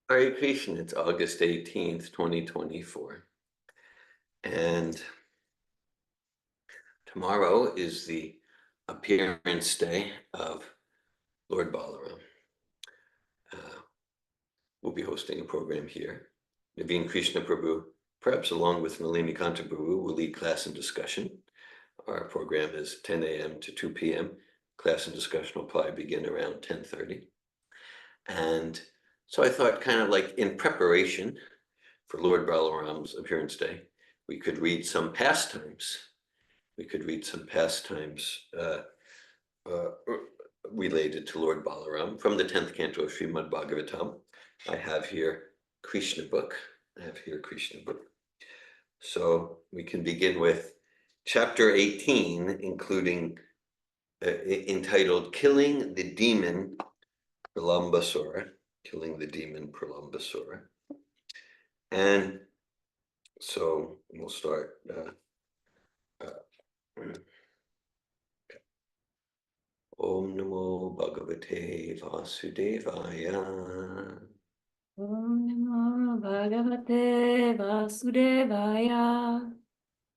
Hare Krishna, it's August 18th, 2024. And tomorrow is the appearance day of Lord Balaram. We'll be hosting a program here. Naveen Krishna Prabhu, perhaps along with Nalini Kanta Prabhu, will lead class and discussion. Our program is 10 a.m. to 2 p.m. Class and discussion will probably begin around 10:30. And so I thought, kind of like in preparation for Lord Balaram's appearance day, we could read some pastimes. We could read some pastimes related to Lord Balaram from the 10th canto of Srimad Bhagavatam. I have here Krishna book. So we can begin with chapter 18, including entitled Killing the Demon Pralambasura. And so we'll start. Om Namo Bhagavate Vasudevaya. Om Namo Bhagavate Vasudevaya.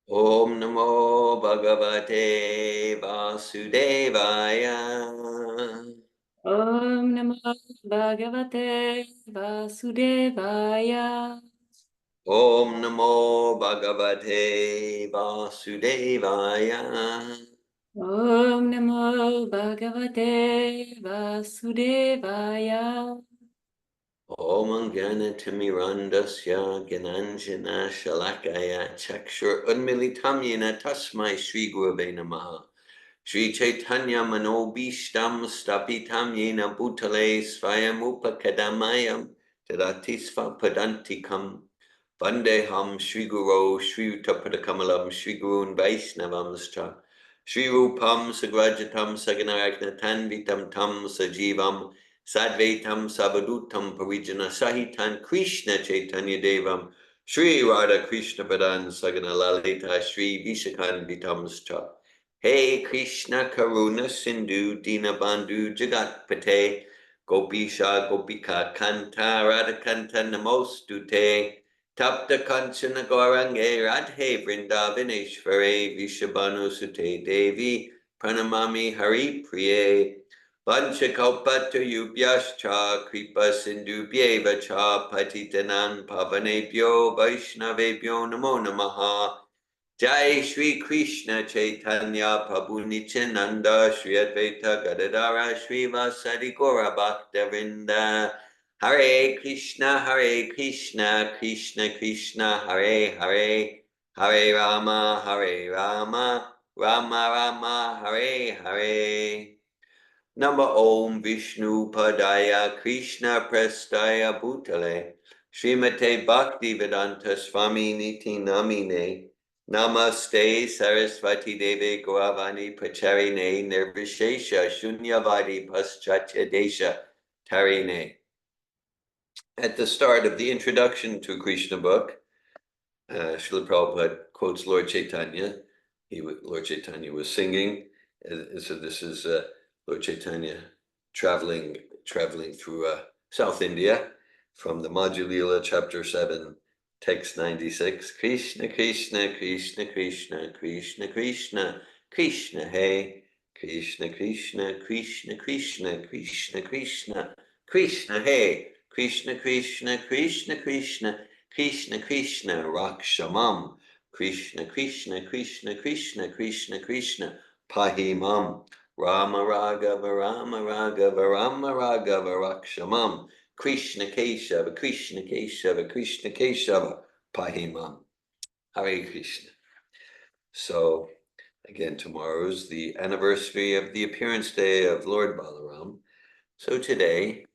Om Namo Bhagavate Vasudevaya. Om Namo Bhagavate Vasudevaya. Om Namo Bhagavate Vasudevaya. Om Namo Bhagavate Vasudevaya. Om Ganatimirandasya Gananjana Shalakaya Chakshur Unmilitam Yena Tasmai Shri Gurave Namaha. Shri Chaitanya Manobishtam Stapitam Yena Bhutale Svayamupakadamayam Tadatisva Padantikam Vandeham Shri Guru Shri Utapadakamalam Shri Gurun Vaisnavamscha Shri Rupam Sagrajatam Saganaragnatam Vitam Tam Sajivam Sadvaitam Sabadutam Parijana Sahitan Krishna Chaitanya Devam Shri Radha Krishna Padan Sagana Lalita Shri Vishakan Vitamscha Hey Krishna Karuna Sindhu Dinabandhu Jagat Pate Gopisha Gopika Kanta Radhakanta Namostute Tapta Kanchana Gaurange Radhe Vrindavaneshvare Vishabhanu Sute Devi Pranamami Hari Priye Vanchakalpata Yubhyascha Kripa Sindhubhyeva Cha Patitanan Pavanebhyo Vaishnavebhyo Namo Namaha Jai Shri Krishna Chaitanya Prabhu Nityananda Shri Advaita Gadadara Shri Vasadi Gaura Bhaktavinda Hare Krishna Krishna Krishna Hare Hare Hare Rama Rama Rama Hare Hare Nama Om Vishnu Padaya Krishna Prestaya Bhutale Srimate Bhakti Vedanta Swami Niti Namine Namaste Saraswati Deve Gauravani Pacharine Nirvishesha Shunyavadi Paschatya Desha Tarine. At the start of the introduction to Krishna book, Srila Prabhupada quotes Lord Chaitanya. Lord Chaitanya was singing. So this is Lord Chaitanya traveling through South India from the Madhya Lila, chapter 7, text 96. Krishna, Krishna, Krishna, Krishna, Krishna, Krishna, Krishna, hey. Krishna, Krishna, Krishna, Krishna, Krishna, Krishna, Krishna, hey. Krishna, Krishna, Krishna, Krishna, Krishna, Krishna, Rakshamam. Krishna, Krishna, Krishna, Krishna, Krishna, Krishna, Pahimam. Rama Raghava, Rama Raghava, Rama Raghava, Rakshamam. Krishna Keshava, Krishna Keshava, Krishna Keshava, Pahimam. Hare Krishna. So, again, tomorrow's the anniversary of the appearance day of Lord Balaram. So today,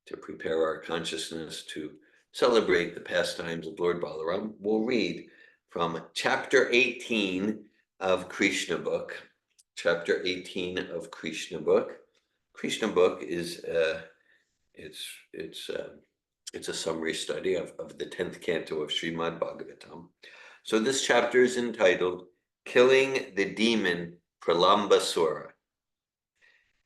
to prepare our consciousness to celebrate the pastimes of Lord Balaram, we'll read from chapter 18 of Krishna book. Chapter 18 of Krishna book. Krishna book is it's a summary study of the 10th canto of Srimad Bhagavatam. So this chapter is entitled Killing the Demon Pralambasura.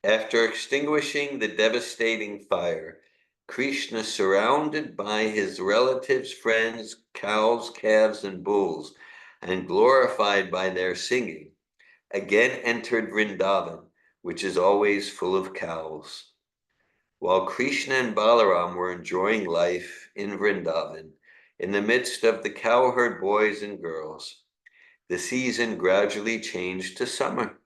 After extinguishing the devastating fire, Krishna, surrounded by his relatives, friends, cows, calves, and bulls, and glorified by their singing, again entered Vrindavan, which is always full of cows. While Krishna and Balaram were enjoying life in Vrindavan, in the midst of the cowherd boys and girls, the season gradually changed to summer.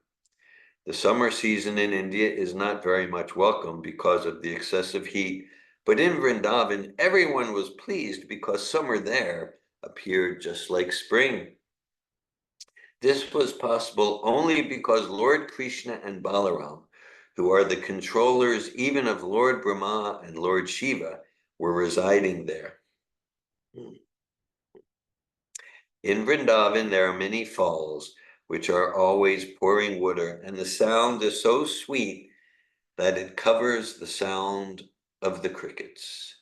The summer season in India is not very much welcome because of the excessive heat, but in Vrindavan, everyone was pleased because summer there appeared just like spring. This was possible only because Lord Krishna and Balaram, who are the controllers even of Lord Brahma and Lord Shiva, were residing there. In Vrindavan, there are many falls, which are always pouring water, and the sound is so sweet that it covers the sound of the crickets.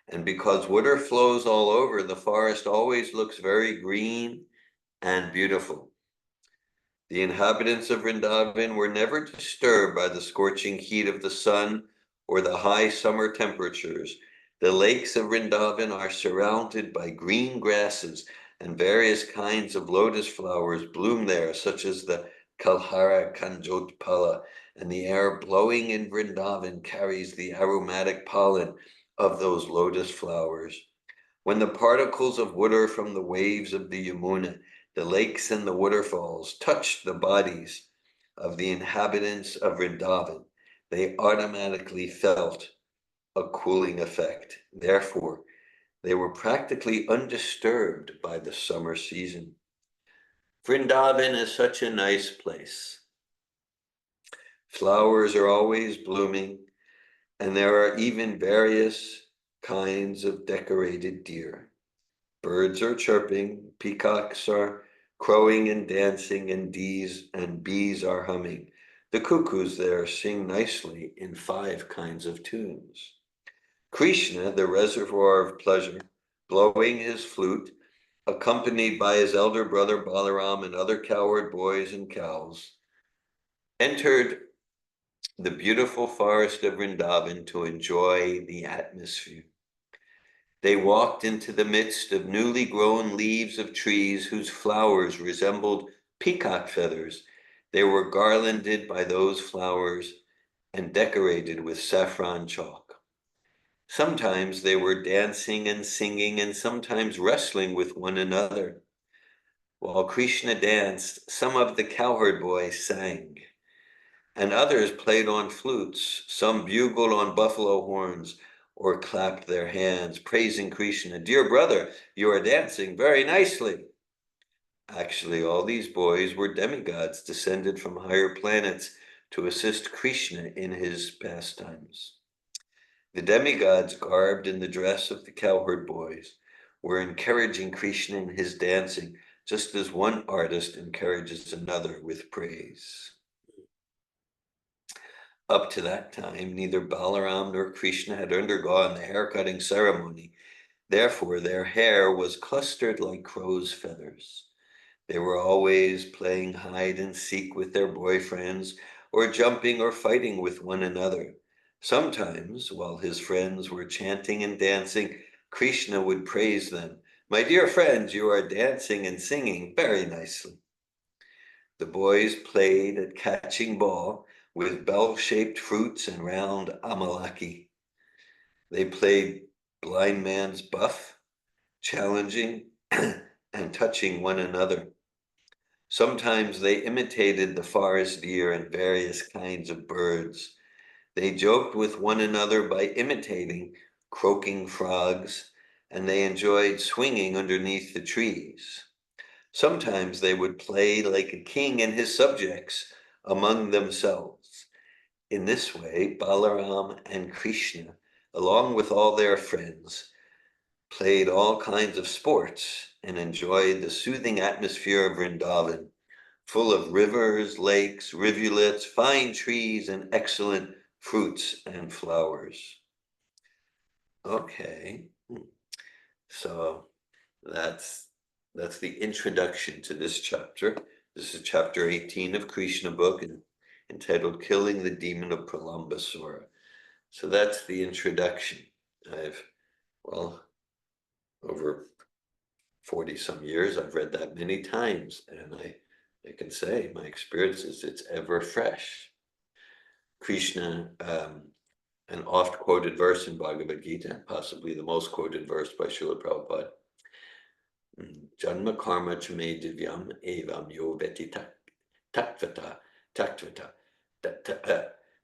And because water flows all over, the forest always looks very green and beautiful. The inhabitants of Vrindavan were never disturbed by the scorching heat of the sun or the high summer temperatures. The lakes of Vrindavan are surrounded by green grasses, and various kinds of lotus flowers bloom there, such as the Kalhara Kanjotpala, and the air blowing in Vrindavan carries the aromatic pollen of those lotus flowers. When the particles of water from the waves of the Yamuna, the lakes and the waterfalls touched the bodies of the inhabitants of Vrindavan, they automatically felt a cooling effect. Therefore, they were practically undisturbed by the summer season. Vrindavan is such a nice place. Flowers are always blooming, and there are even various kinds of decorated deer. Birds are chirping, peacocks are crowing and dancing, and bees are humming. The cuckoos there sing nicely in 5 kinds of tunes. Krishna, the reservoir of pleasure, blowing his flute, accompanied by his elder brother Balaram and other cowherd boys and cows, entered the beautiful forest of Vrindavan to enjoy the atmosphere. They walked into the midst of newly grown leaves of trees whose flowers resembled peacock feathers. They were garlanded by those flowers and decorated with saffron chalk. Sometimes they were dancing and singing, and sometimes wrestling with one another. While Krishna danced, some of the cowherd boys sang, and others played on flutes. Some bugled on buffalo horns or clapped their hands, praising Krishna. Dear brother, you are dancing very nicely. Actually, all these boys were demigods descended from higher planets to assist Krishna in his pastimes. The demigods, garbed in the dress of the cowherd boys, were encouraging Krishna in his dancing, just as one artist encourages another with praise. Up to that time, neither Balaram nor Krishna had undergone the hair-cutting ceremony. Therefore, their hair was clustered like crow's feathers. They were always playing hide and seek with their boyfriends, or jumping or fighting with one another. Sometimes, while his friends were chanting and dancing, Krishna would praise them. My dear friends, you are dancing and singing very nicely. The boys played at catching ball with bell-shaped fruits and round amalaki. They played blind man's buff, challenging and touching one another. Sometimes they imitated the forest deer and various kinds of birds. They joked with one another by imitating croaking frogs, and they enjoyed swinging underneath the trees. Sometimes they would play like a king and his subjects among themselves. In this way, Balaram and Krishna, along with all their friends, played all kinds of sports and enjoyed the soothing atmosphere of Vrindavan, full of rivers, lakes, rivulets, fine trees, and excellent fruits and flowers. Okay, so that's the introduction to this chapter. This is chapter 18 of Krishna book, entitled Killing the Demon of Pralambasura. So that's the introduction. Over 40 some years, I've read that many times, and I can say my experience is it's ever fresh. Krishna, an oft quoted verse in Bhagavad Gita, possibly the most quoted verse by Srila Prabhupada. Janma karma chame divyam evam yo veti taktvata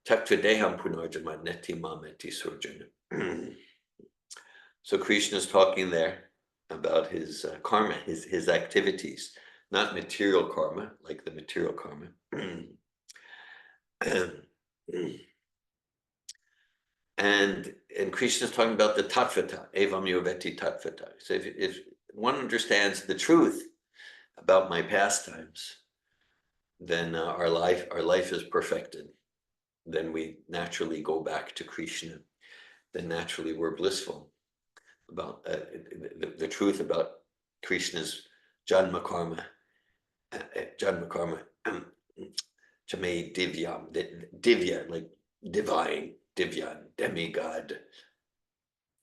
taktvadeham punarjama neti mameti surjana. So Krishna is talking there about his karma, his activities, not material karma, like the material karma. And Krishna is talking about the tattvata, evam yoveti tattvata. So if one understands the truth about my pastimes, then our life is perfected. Then we naturally go back to Krishna. Then naturally we're blissful. About the truth about Krishna's janma karma, chame divyam, divya, like divine, divyan, demigod,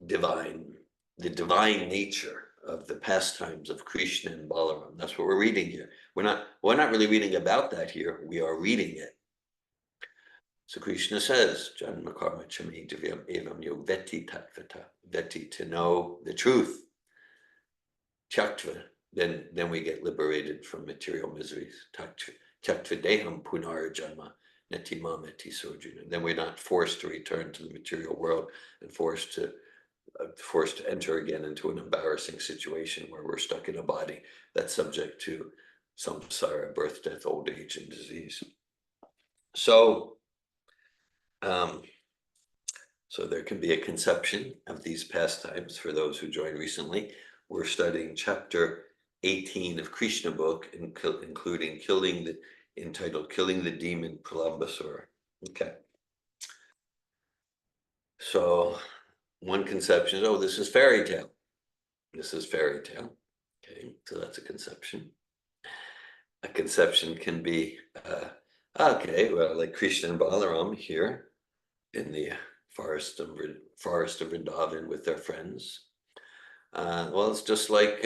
divine, the divine nature of the pastimes of Krishna and Balaram. That's what we're reading here. We're not really reading about that here. We are reading it. So Krishna says, Janma karma chame divyam evam yo veti tattvata, veti, to know the truth. Tyaktva, then we get liberated from material miseries. Tyaktva deham punar janma neti mameti surjuna. Then we're not forced to return to the material world and forced to enter again into an embarrassing situation where we're stuck in a body that's subject to samsara, birth, death, old age, and disease. So there can be a conception of these pastimes for those who joined recently. We're studying chapter 18 of Krishna book, including entitled Killing the Demon Pralambasura. Okay. So one conception is, this is fairy tale. This is fairy tale. Okay, so that's a conception. A conception can be, okay, well, like Krishna and Balaram here in the forest of Vrindavan with their friends. Well, it's just like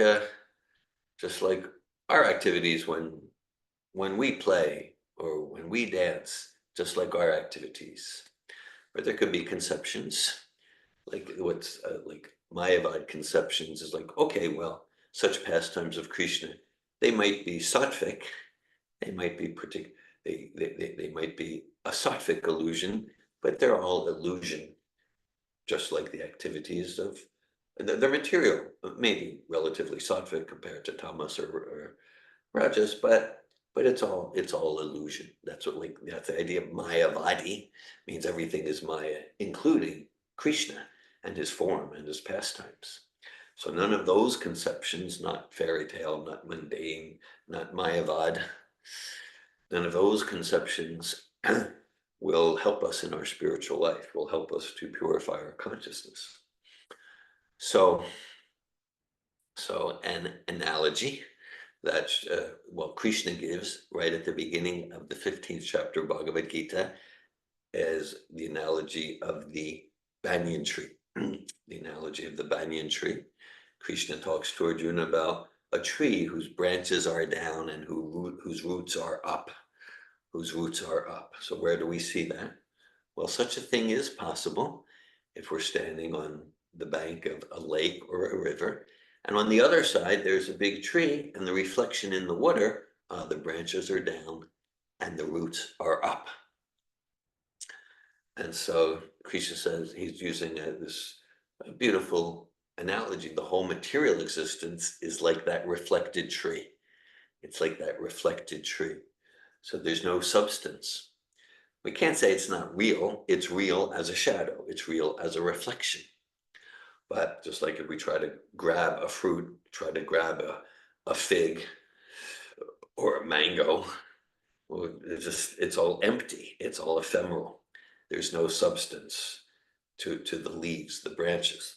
our activities when we play or when we dance, just like our activities. Or there could be conceptions, like what's like Mayavad conceptions is like, okay, well, such pastimes of Krishna, they might be sattvic, they might be they might be a sattvic illusion, but they're all illusion, just like the activities of the material, maybe relatively sattvic compared to tamas or rajas, but it's all illusion. That's the idea of Mayavadi, means everything is Maya, including Krishna and his form and his pastimes. So none of those conceptions, not fairy tale, not mundane, not Mayavad, none of those conceptions will help us in our spiritual life, will help us to purify our consciousness. So an analogy that Krishna gives right at the beginning of the 15th chapter of Bhagavad Gita is the analogy of the banyan tree. The analogy of the banyan tree. Krishna talks to Arjuna about a tree whose branches are down and whose roots are up. Whose roots are up. So where do we see that? Well, such a thing is possible if we're standing on the bank of a lake or a river, and on the other side there's a big tree, and the reflection in the water, the branches are down and the roots are up. And so Krishna says, he's using this beautiful analogy. The whole material existence is like that reflected tree. It's like that reflected tree. So there's no substance. We can't say it's not real. It's real as a shadow. It's real as a reflection. But just like if we try to grab a fruit, try to grab a fig or a mango, well, it's all empty. It's all ephemeral. There's no substance to the leaves, the branches.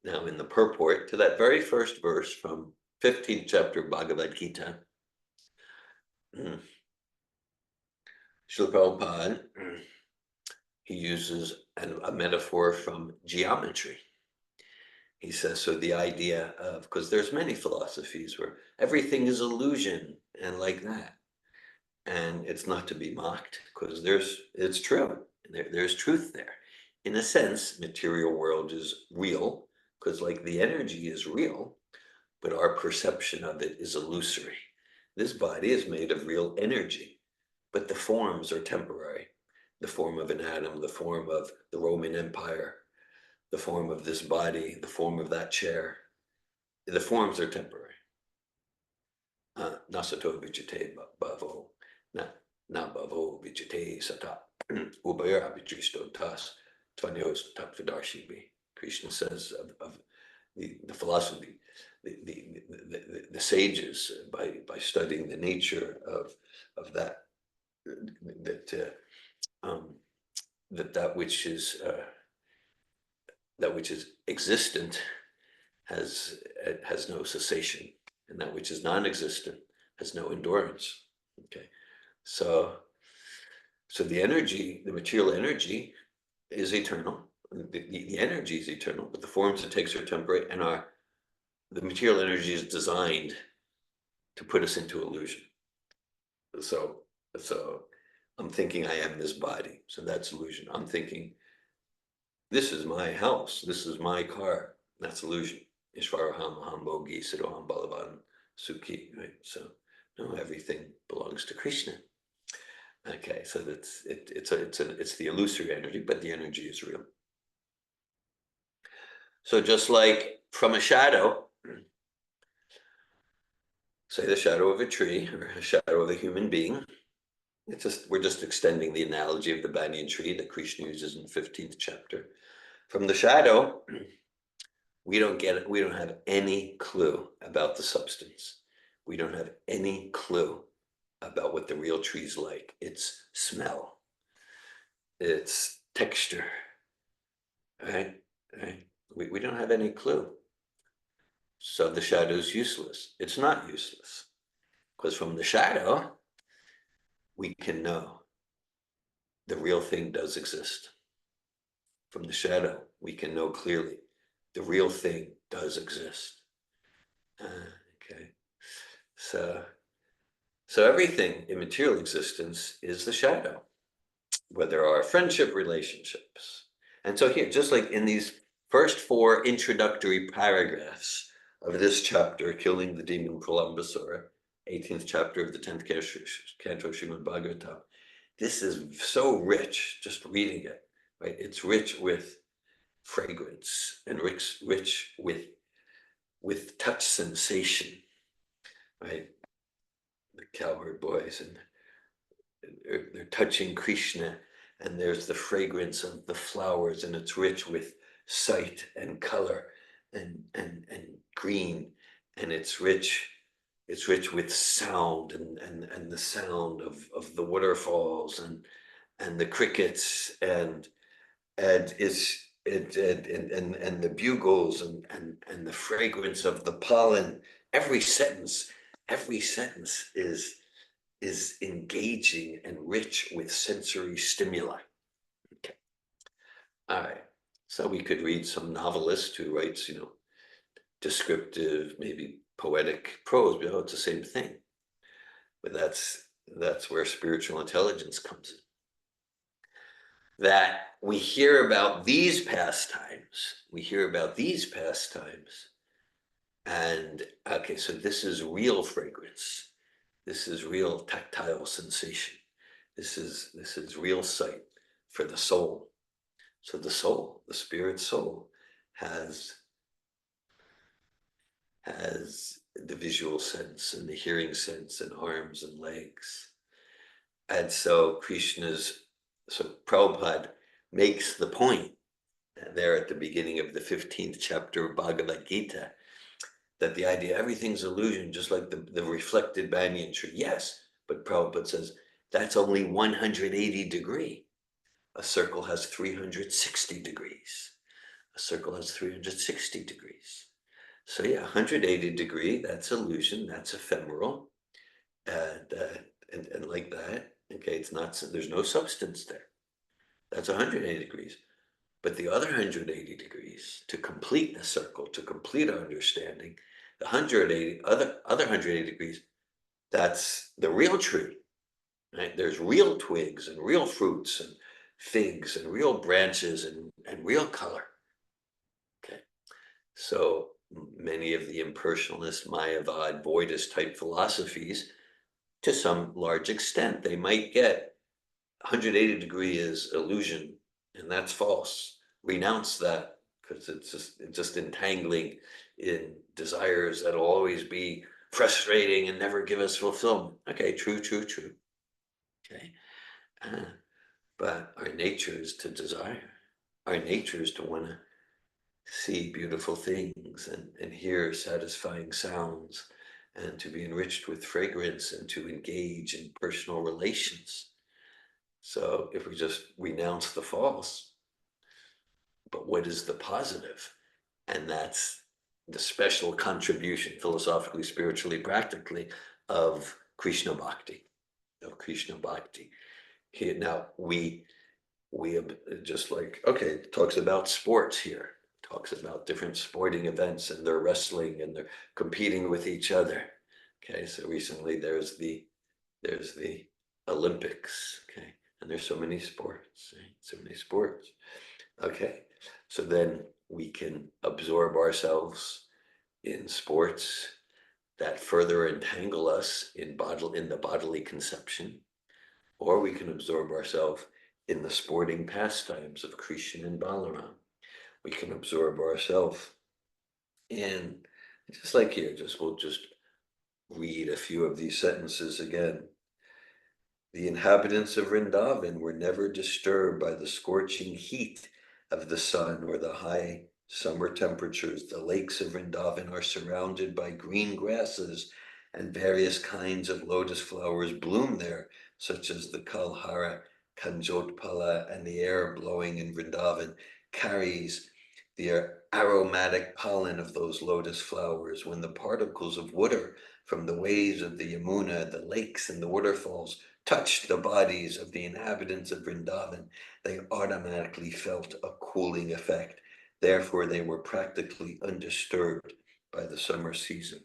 Now in the purport to that very first verse from 15th chapter of Bhagavad Gita, Srila Prabhupada, he uses and a metaphor from geometry. He says, so the idea of, because there's many philosophies where everything is illusion and like that. And it's not to be mocked because it's true. There's truth there. In a sense, material world is real because like the energy is real, but our perception of it is illusory. This body is made of real energy, but the forms are temporary. The form of an atom, the form of the Roman Empire, the form of this body, the form of that chair. The forms are temporary. Nasato vichite bhavo, na bhavo vichite sata, ubaya vichisto tas, tvanyos tapvidarshibi. Krishna says of the philosophy, the sages, by studying the nature of that, that which is existent has no cessation, and that which is non-existent has no endurance. Okay, so the energy, the material energy, is eternal. The energy is eternal, but the forms it takes are temporary, and the material energy is designed to put us into illusion. So I'm thinking I am this body, so that's illusion. I'm thinking this is my house, this is my car, that's illusion. Ishvaraham Hambogi Siroham Balavan Sukhi, right? So no, everything belongs to Krishna. Okay, so it's the illusory energy, but the energy is real. So just like from a shadow, say the shadow of a tree or a shadow of a human being, we're just extending the analogy of the banyan tree that Krishna uses in the 15th chapter. From the shadow, we don't have any clue about the substance. We don't have any clue about what the real tree's like. Its smell, its texture, right? We don't have any clue. So the shadow is useless. It's not useless, because from the shadow, we can know the real thing does exist. From the shadow, we can know clearly the real thing does exist. Okay, so everything in material existence is the shadow, whether our friendship relationships. And so here, just like in these first 4 introductory paragraphs of this chapter, Killing the Demon Pralambasura, 18th chapter of the 10th canto Srimad Bhagavatam, this is so rich, just reading it, right? It's rich with fragrance and rich with touch sensation, right? The cowherd boys, and they're touching Krishna, and there's the fragrance of the flowers, and it's rich with sight and color and green, and it's rich with sound and the sound of the waterfalls and the crickets and the bugles and the fragrance of the pollen. Every sentence is engaging and rich with sensory stimuli. Okay. All right. So we could read some novelist who writes, descriptive, maybe poetic prose, but it's the same thing. But that's where spiritual intelligence comes in. That we hear about these pastimes, and okay, so this is real fragrance. This is real tactile sensation. This is real sight for the soul. So the soul, the spirit soul, has the visual sense and the hearing sense and arms and legs. And so Prabhupada makes the point there at the beginning of the 15th chapter of Bhagavad Gita, that the idea everything's illusion, just like the reflected banyan tree. Yes, but Prabhupada says that's only 180 degree. A circle has 360 degrees. A circle has 360 degrees. So yeah, 180 degree, that's illusion, that's ephemeral, and like that. Okay, it's not. There's no substance there. That's 180 degrees. But the other 180 degrees, to complete the circle, to complete our understanding, the 180 other 180 degrees, that's the real tree, right? There's real twigs and real fruits and figs and real branches and real color. Okay. So many of the impersonalist, Mayavad, Voidist type philosophies, to some large extent, they might get 180 degree is illusion, and that's false. Renounce that, because it's just entangling in desires that'll always be frustrating and never give us fulfillment. Okay, true, true, true. Okay. But our nature is to desire. Our nature is to want to see beautiful things and hear satisfying sounds and to be enriched with fragrance and to engage in personal relations. So if we just renounce the false, but what is the positive? And that's the special contribution, philosophically, spiritually, practically, of Krishna Bhakti, of Krishna Bhakti. Here, now we have just like, okay, it talks about sports here, talks about different sporting events and they're wrestling and they're competing with each other. Okay, so recently there's the Olympics, okay, and there's so many sports, right? So many sports. Okay, so then we can absorb ourselves in sports that further entangle us in the bodily conception, or we can absorb ourselves in the sporting pastimes of Krishna and Balaram. We can absorb ourselves in, just like here, we'll just read a few of these sentences again. The inhabitants of Vrindavan were never disturbed by the scorching heat of the sun or the high summer temperatures. The lakes of Vrindavan are surrounded by green grasses, and various kinds of lotus flowers bloom there, such as the Kalhara, Kanjotpala, and the air blowing in Vrindavan carries the aromatic pollen of those lotus flowers. When the particles of water from the waves of the Yamuna, the lakes, and the waterfalls touched the bodies of the inhabitants of Vrindavan, they automatically felt a cooling effect. Therefore, they were practically undisturbed by the summer season.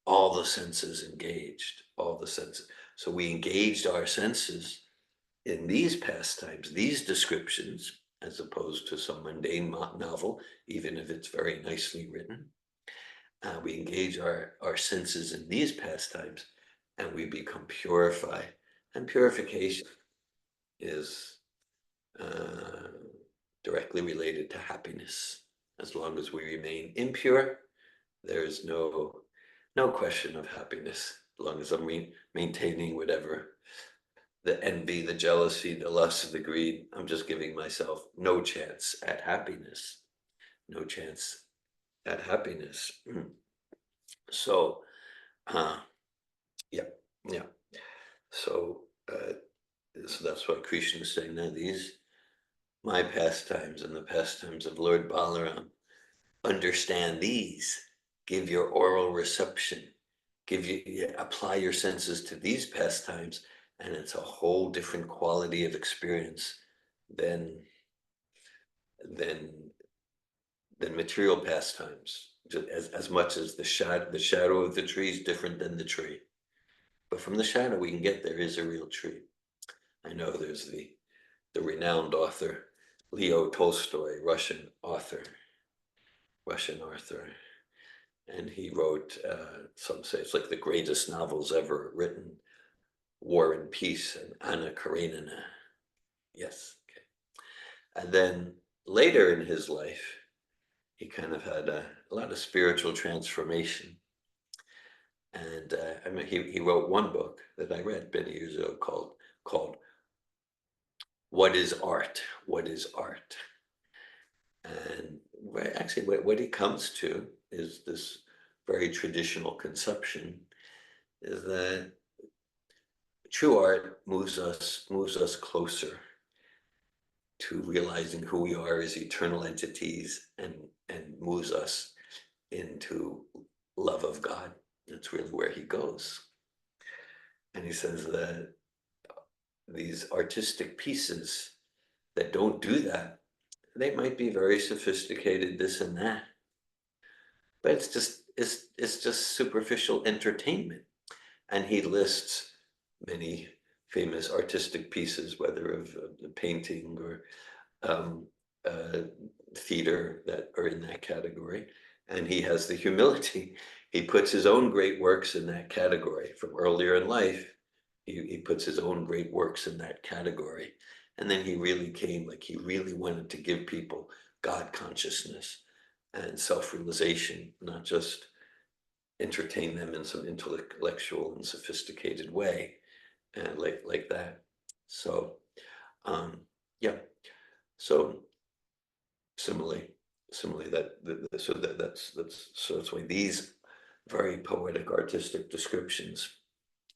All the senses engaged, all the senses. So we engaged our senses in these pastimes, these descriptions, as opposed to some mundane novel, even if it's very nicely written. We engage our senses in these pastimes and we become purified. And purification is directly related to happiness. As long as we remain impure, there's no question of happiness. As long as I'm maintaining whatever, the envy, the jealousy, the lust, the greed, I'm just giving myself no chance at happiness. No chance at happiness. So, yeah, yeah. So, so that's what Krishna is saying now. These, my pastimes and the pastimes of Lord Balaram, understand these, give your oral reception, apply your senses to these pastimes, and it's a whole different quality of experience than material pastimes. As much as the shadow of the tree is different than the tree, but from the shadow we can get there is a real tree. I know there's the renowned author Leo Tolstoy, Russian author, and he wrote, some say it's like the greatest novels ever written, War and Peace and Anna Karenina. Yes, okay. And then later in his life, he kind of had a lot of spiritual transformation. And I mean, he wrote one book that I read many years ago called What is Art? What is Art? And actually what he comes to is this very traditional conception, is that true art moves us closer to realizing who we are as eternal entities and moves us into love of God. That's really where he goes. And he says that these artistic pieces that don't do that, they might be very sophisticated, this and that, but it's just superficial entertainment. And he lists many famous artistic pieces, whether of painting or um, uh, theater, that are in that category. And he has the humility. He puts his own great works in that category from earlier in life. He puts his own great works in that category. And then he really came, like he really wanted to give people God consciousness and self-realization, not just entertain them in some intellectual and sophisticated way, and like that. So yeah, so similarly that's why these very poetic artistic descriptions,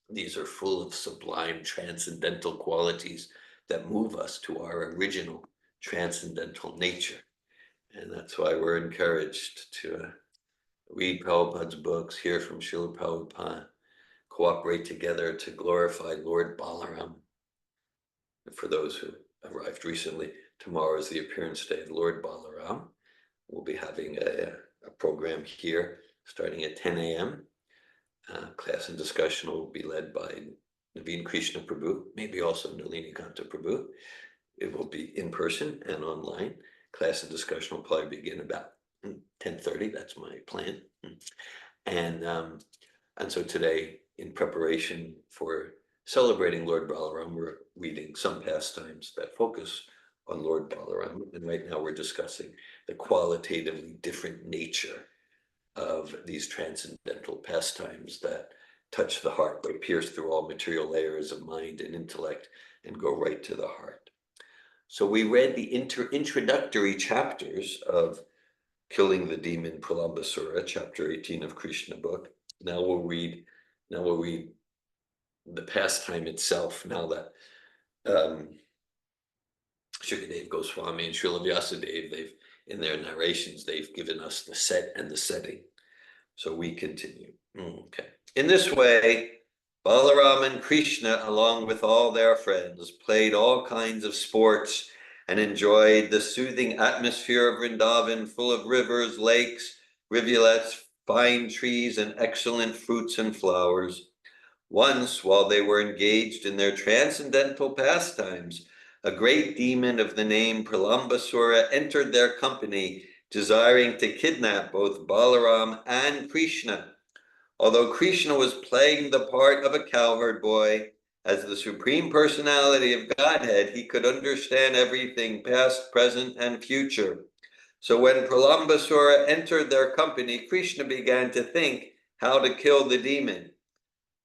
these are full of sublime transcendental qualities that move us to our original transcendental nature. And that's why we're encouraged to read Prabhupada's books, hear from Srila Prabhupada, cooperate together to glorify Lord Balaram. For those who arrived recently, tomorrow is the appearance day of Lord Balaram. We'll be having a program here starting at 10 a.m. Class and discussion will be led by Naveen Krishna Prabhu, maybe also Nalini Kanta Prabhu. It will be in person and online. Class and discussion will probably begin about 10:30. That's my plan. And so today, in preparation for celebrating Lord Balaram, we're reading some pastimes that focus on Lord Balaram. And right now we're discussing the qualitatively different nature of these transcendental pastimes that touch the heart, but pierce through all material layers of mind and intellect and go right to the heart. So we read the introductory chapters of Killing the Demon Pralambasura, chapter 18 of Krishna book. Now we'll read the pastime itself, now that Shukadev Goswami and Srila Vyasadeva, they've, in their narrations, they've given us the set and the setting. So we continue. Okay. In this way, Balaram and Krishna, along with all their friends, played all kinds of sports and enjoyed the soothing atmosphere of Vrindavan, full of rivers, lakes, rivulets, fine trees, and excellent fruits and flowers. Once, while they were engaged in their transcendental pastimes, a great demon of the name Pralambasura entered their company, desiring to kidnap both Balaram and Krishna. Although Krishna was playing the part of a cowherd boy, as the Supreme Personality of Godhead, he could understand everything, past, present, and future. So when Pralambasura entered their company, Krishna began to think how to kill the demon.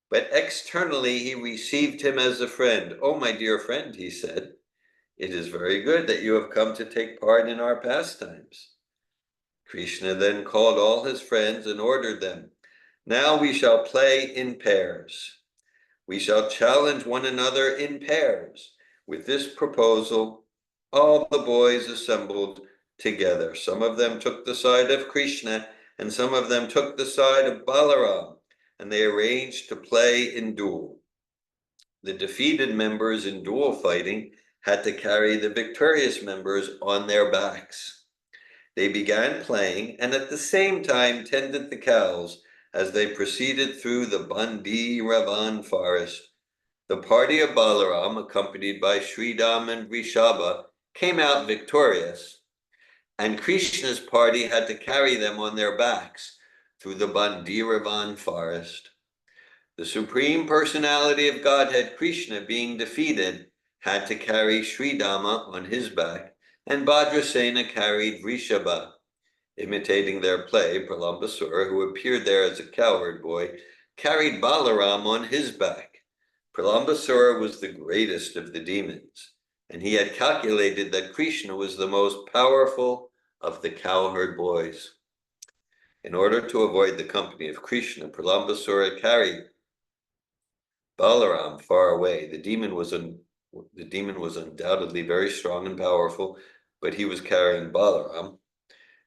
But externally, he received him as a friend. "Oh, my dear friend," he said, "it is very good that you have come to take part in our pastimes." Krishna then called all his friends and ordered them, "Now we shall play in pairs. We shall challenge one another in pairs." With this proposal, all the boys assembled together. Some of them took the side of Krishna, and some of them took the side of Balaram, and they arranged to play in duel. The defeated members in duel fighting had to carry the victorious members on their backs. They began playing, and at the same time tended the cows as they proceeded through the Bandi Ravan forest. The party of Balaram, accompanied by Sridham and Vrishabha, came out victorious, and Krishna's party had to carry them on their backs through the Bandi Ravan forest. The Supreme Personality of Godhead, Krishna, being defeated, had to carry Sridhama on his back, and Bhadrasena carried Vrishabha. Imitating their play, Pralambasura, who appeared there as a cowherd boy, carried Balaram on his back. Pralambasura was the greatest of the demons, and he had calculated that Krishna was the most powerful of the cowherd boys. In order to avoid the company of Krishna, Pralambasura carried Balaram far away. The demon was undoubtedly very strong and powerful, but he was carrying Balaram,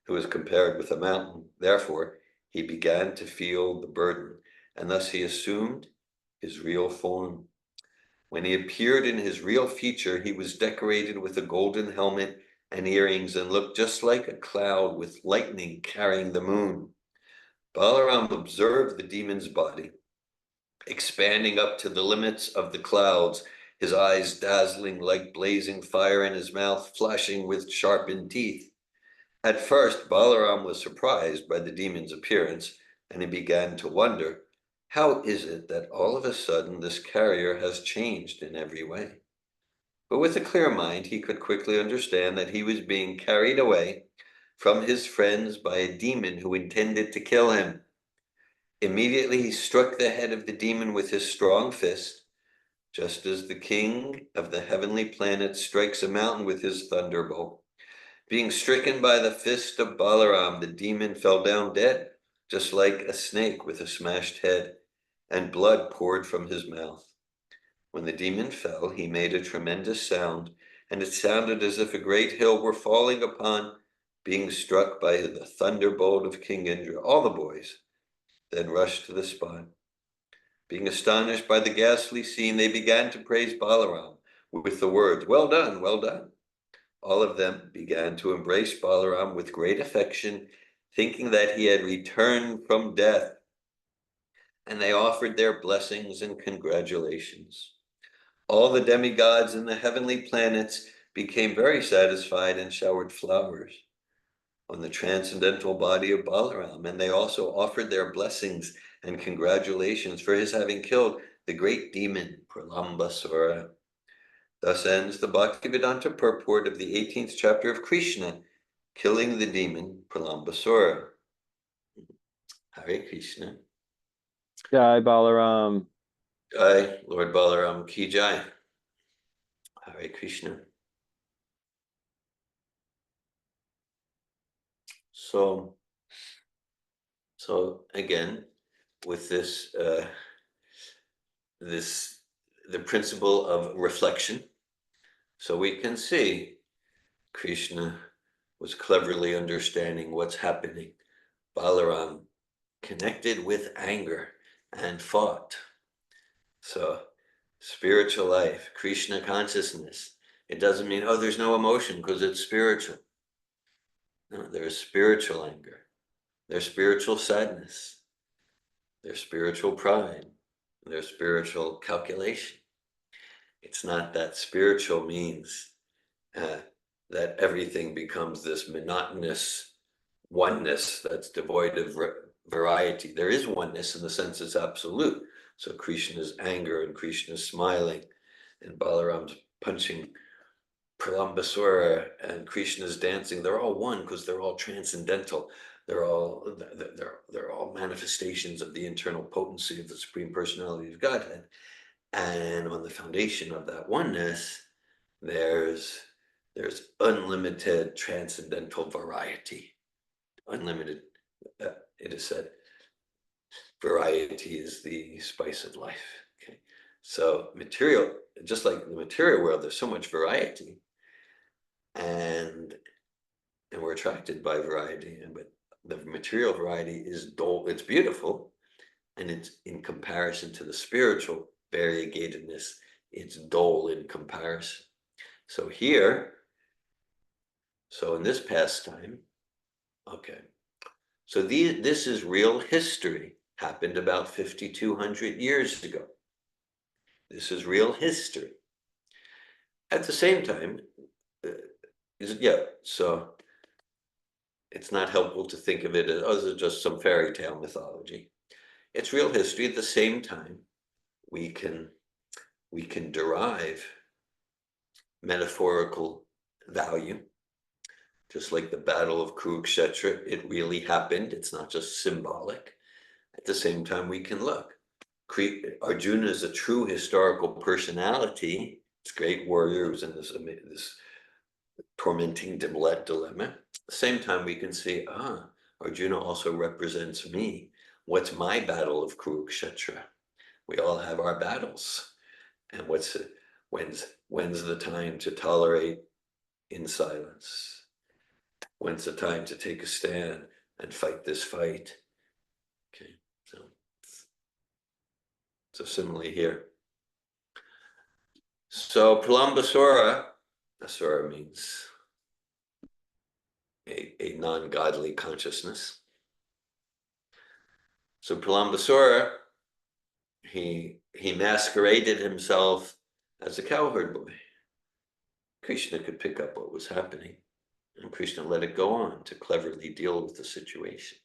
who is compared with a mountain. Therefore, he began to feel the burden, and thus he assumed his real form. When he appeared in his real feature, he was decorated with a golden helmet and earrings and looked just like a cloud with lightning carrying the moon. Balaram observed the demon's body, expanding up to the limits of the clouds, his eyes dazzling like blazing fire and his mouth flashing with sharpened teeth. At first, Balaram was surprised by the demon's appearance, and he began to wonder, how is it that all of a sudden this carrier has changed in every way? But with a clear mind, he could quickly understand that he was being carried away from his friends by a demon who intended to kill him. Immediately, he struck the head of the demon with his strong fist, just as the king of the heavenly planet strikes a mountain with his thunderbolt. Being stricken by the fist of Balaram, the demon fell down dead, just like a snake with a smashed head, and blood poured from his mouth. When the demon fell, he made a tremendous sound, and it sounded as if a great hill were falling upon, being struck by the thunderbolt of King Indra. All the boys then rushed to the spot. Being astonished by the ghastly scene, they began to praise Balaram with the words, "Well done, well done." All of them began to embrace Balaram with great affection, thinking that he had returned from death, and they offered their blessings and congratulations. All the demigods in the heavenly planets became very satisfied and showered flowers on the transcendental body of Balaram, and they also offered their blessings and congratulations for his having killed the great demon Pralambasura. Thus ends the Bhaktivedanta purport of the 18th chapter of Krishna, killing the demon Pralambasura. Hare Krishna. Jai Balaram. Jai, Lord Balaram ki jai. Hare Krishna. So again, with this, the principle of reflection, so we can see Krishna was cleverly understanding what's happening. Balaram connected with anger and fought. So spiritual life, Krishna consciousness, it doesn't mean, oh, there's no emotion because it's spiritual. No, there's spiritual anger, there's spiritual sadness, there's spiritual pride, there's spiritual calculation. It's not that spiritual means that everything becomes this monotonous oneness that's devoid of variety. There is oneness in the sense it's absolute. So Krishna's anger and Krishna's smiling and Balaram's punching Pralambasura and Krishna's dancing, they're all one because they're all transcendental. They're all manifestations of the internal potency of the Supreme Personality of Godhead. And on the foundation of that oneness, there's unlimited transcendental variety. Unlimited, it is said, variety is the spice of life. Okay, so material, just like the material world, there's so much variety, and we're attracted by variety. But the material variety is dull. It's beautiful, and it's in comparison to the spiritual variegatedness. It's dull in comparison. So here, so in this pastime, okay. So this is real history, happened about 5,200 years ago. This is real history. At the same time, so it's not helpful to think of it as just some fairy tale mythology. It's real history. At the same time, we can derive metaphorical value. Just like the Battle of Kurukshetra, it really happened. It's not just symbolic. At the same time, we can look. Arjuna is a true historical personality. It's a great warrior who's in this tormenting dilemma. At the same time, we can see, Arjuna also represents me. What's my battle of Kurukshetra? We all have our battles. And when's the time to tolerate in silence? When's the time to take a stand and fight this fight? Okay, so similarly here. So Pralambasura, Asura means a non-godly consciousness. So Pralambasura, he masqueraded himself as a cowherd boy. Krishna could pick up what was happening, and Krishna let it go on to cleverly deal with the situation.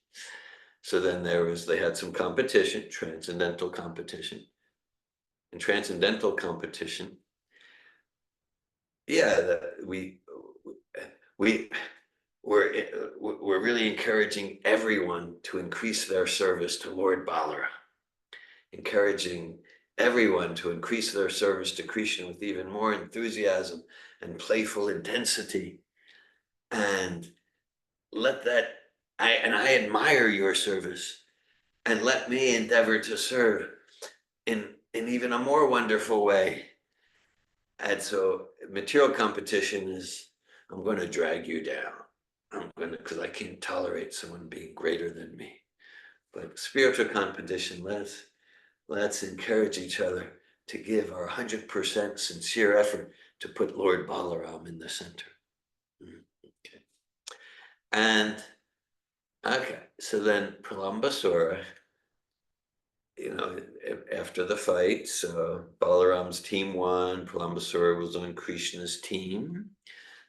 So then they had some competition, transcendental competition. In transcendental competition, we're really encouraging everyone to increase their service to Lord Balara, encouraging everyone to increase their service to Krishna with even more enthusiasm and playful intensity. And I admire your service, and let me endeavor to serve in even a more wonderful way. And so material competition is, I'm going to drag you down. Because I can't tolerate someone being greater than me. But spiritual competition, let's encourage each other to give our 100% sincere effort to put Lord Balaram in the center. Okay. And okay, so then Pralambasura, after the fight, so Balaram's team won, Pralambasura was on Krishna's team.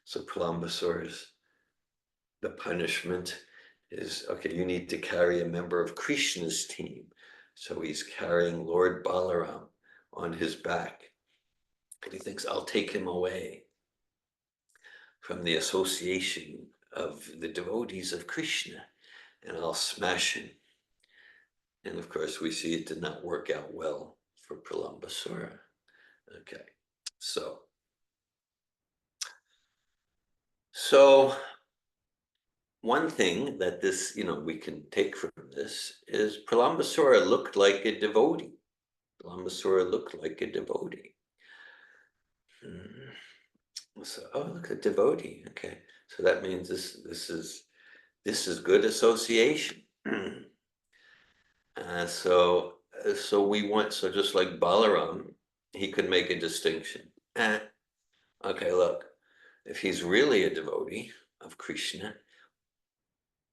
So Pralambasura's, the punishment is, okay, you need to carry a member of Krishna's team. So he's carrying Lord Balaram on his back. And he thinks, I'll take him away from the association of the devotees of Krishna, and I'll smash him. And of course, we see it did not work out well for Pralambasura. Okay, so one thing that this, we can take from this is Pralambasura looked like a devotee. Pralambasura looked like a devotee. So, oh, look, a devotee. Okay, so that means this is good association. So just like Balaram, he could make a distinction. Okay, look, if he's really a devotee of Krishna,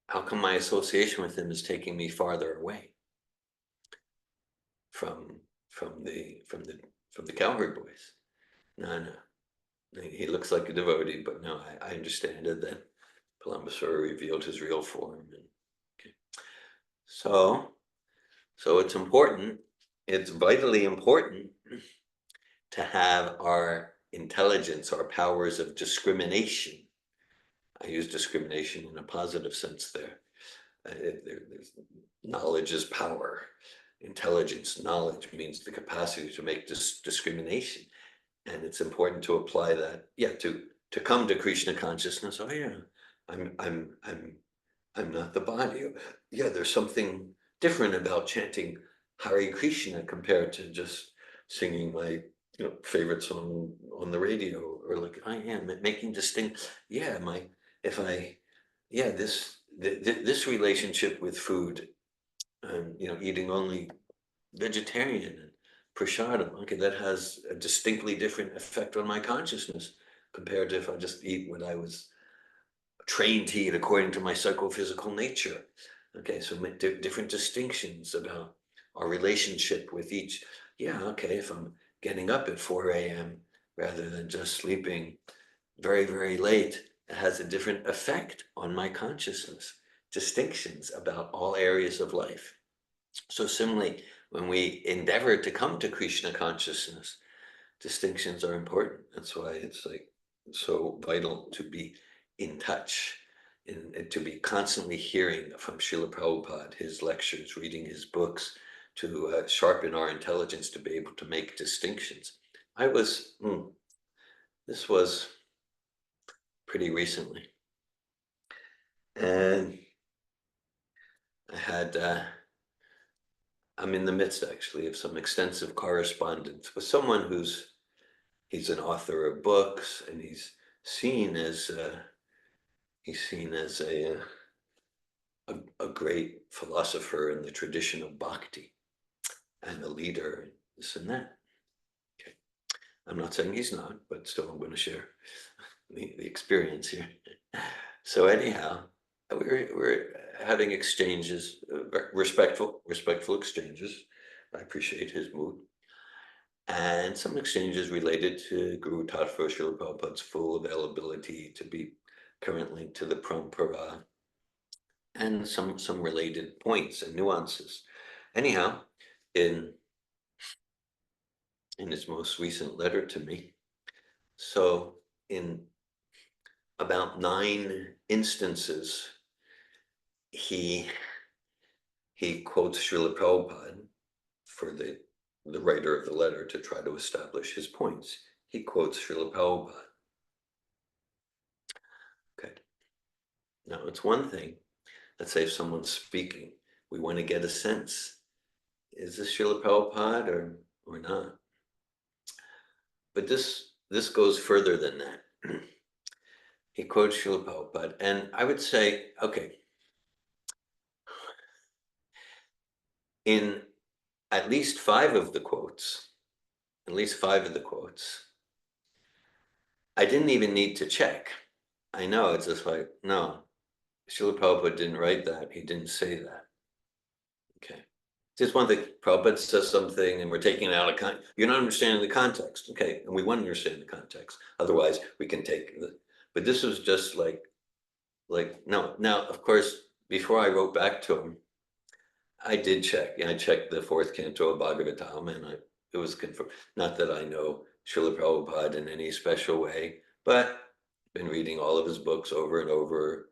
how come my association with him is taking me farther away from the cowherd boys? No. He looks like a devotee, but no, I understand it that Pralambasura revealed his real form. Okay. So it's important, it's vitally important to have our intelligence, our powers of discrimination. I use discrimination in a positive sense there. There's knowledge is power. Intelligence, knowledge means the capacity to make discrimination. And it's important to apply that, to come to Krishna consciousness. Oh yeah, I'm not the body. Yeah, there's something different about chanting Hare Krishna compared to just singing my favorite song on the radio, or like I am making distinct. Yeah, this relationship with food, and eating only vegetarian and prasadam, okay, that has a distinctly different effect on my consciousness compared to if I just eat what I was trained to eat according to my psychophysical nature. Okay, so different distinctions about our relationship with each. Yeah, okay, if I'm getting up at 4 a.m. rather than just sleeping very, very late, it has a different effect on my consciousness. Distinctions about all areas of life. So similarly, when we endeavor to come to Krishna consciousness, distinctions are important. That's why it's like so vital to be in touch and to be constantly hearing from Srila Prabhupada, his lectures, reading his books, to sharpen our intelligence to be able to make distinctions. This was pretty recently. And I'm in the midst actually of some extensive correspondence with someone he's an author of books, and he's seen as a great philosopher in the tradition of bhakti and a leader, this and that. Okay. I'm not saying he's not, but still I'm going to share the experience here. So anyhow, we're having exchanges, respectful exchanges. I appreciate his mood. And some exchanges related to Guru Tattva Srila Prabhupada's full availability to be current link to the Parampara, and some related points and nuances. Anyhow, in his most recent letter to me, so in about 9 instances, he quotes Srila Prabhupada for the writer of the letter to try to establish his points. He quotes Srila Prabhupada. Okay. Now it's one thing, let's say if someone's speaking, we want to get a sense, is this Srila Prabhupada or not? But this goes further than that. He quotes Srila Prabhupada, and I would say, okay, in at least 5 of the quotes, I didn't even need to check. I know, it's just like, no, Srila Prabhupada didn't write that. He didn't say that. Okay. Just one thing, Prabhupada says something and we're taking it out of context. You're not understanding the context. Okay, and we want to understand the context. Otherwise, we can take the, but this was just like, no. Now, of course, before I wrote back to him, I did check. I checked the 4th canto of Bhagavatam, and it was confirmed. Not that I know Srila Prabhupada in any special way, but been reading all of his books over and over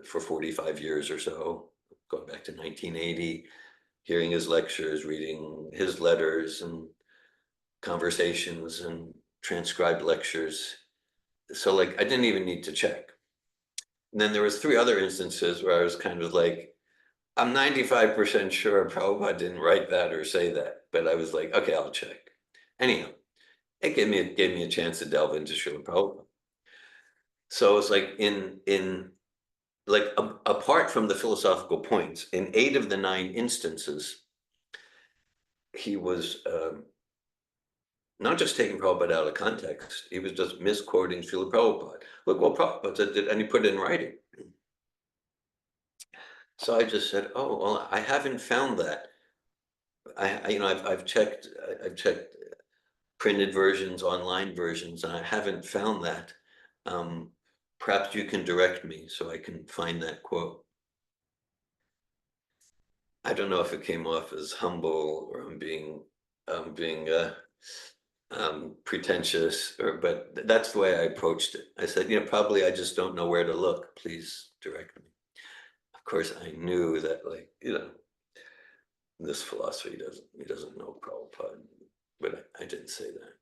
for 45 years or so, going back to 1980, hearing his lectures, reading his letters and conversations and transcribed lectures. So like, I didn't even need to check. And then there was 3 other instances where I was kind of like, I'm 95% sure Prabhupada didn't write that or say that, but I was like, okay, I'll check. Anyhow, it gave me a chance to delve into Srila Prabhupada. So it's like apart from the philosophical points, in 8 of the 9 instances, he was not just taking Prabhupada out of context, he was just misquoting Srila Prabhupada. Look, well, Prabhupada said that, and he put it in writing. So I just said, oh, well, I haven't found that. I've checked printed versions, online versions, and I haven't found that. Perhaps you can direct me so I can find that quote. I don't know if it came off as humble or I'm being pretentious, but that's the way I approached it. I said, probably I just don't know where to look. Please direct me. Of course, I knew that, like, this philosophy he doesn't know Prabhupada, but I didn't say that.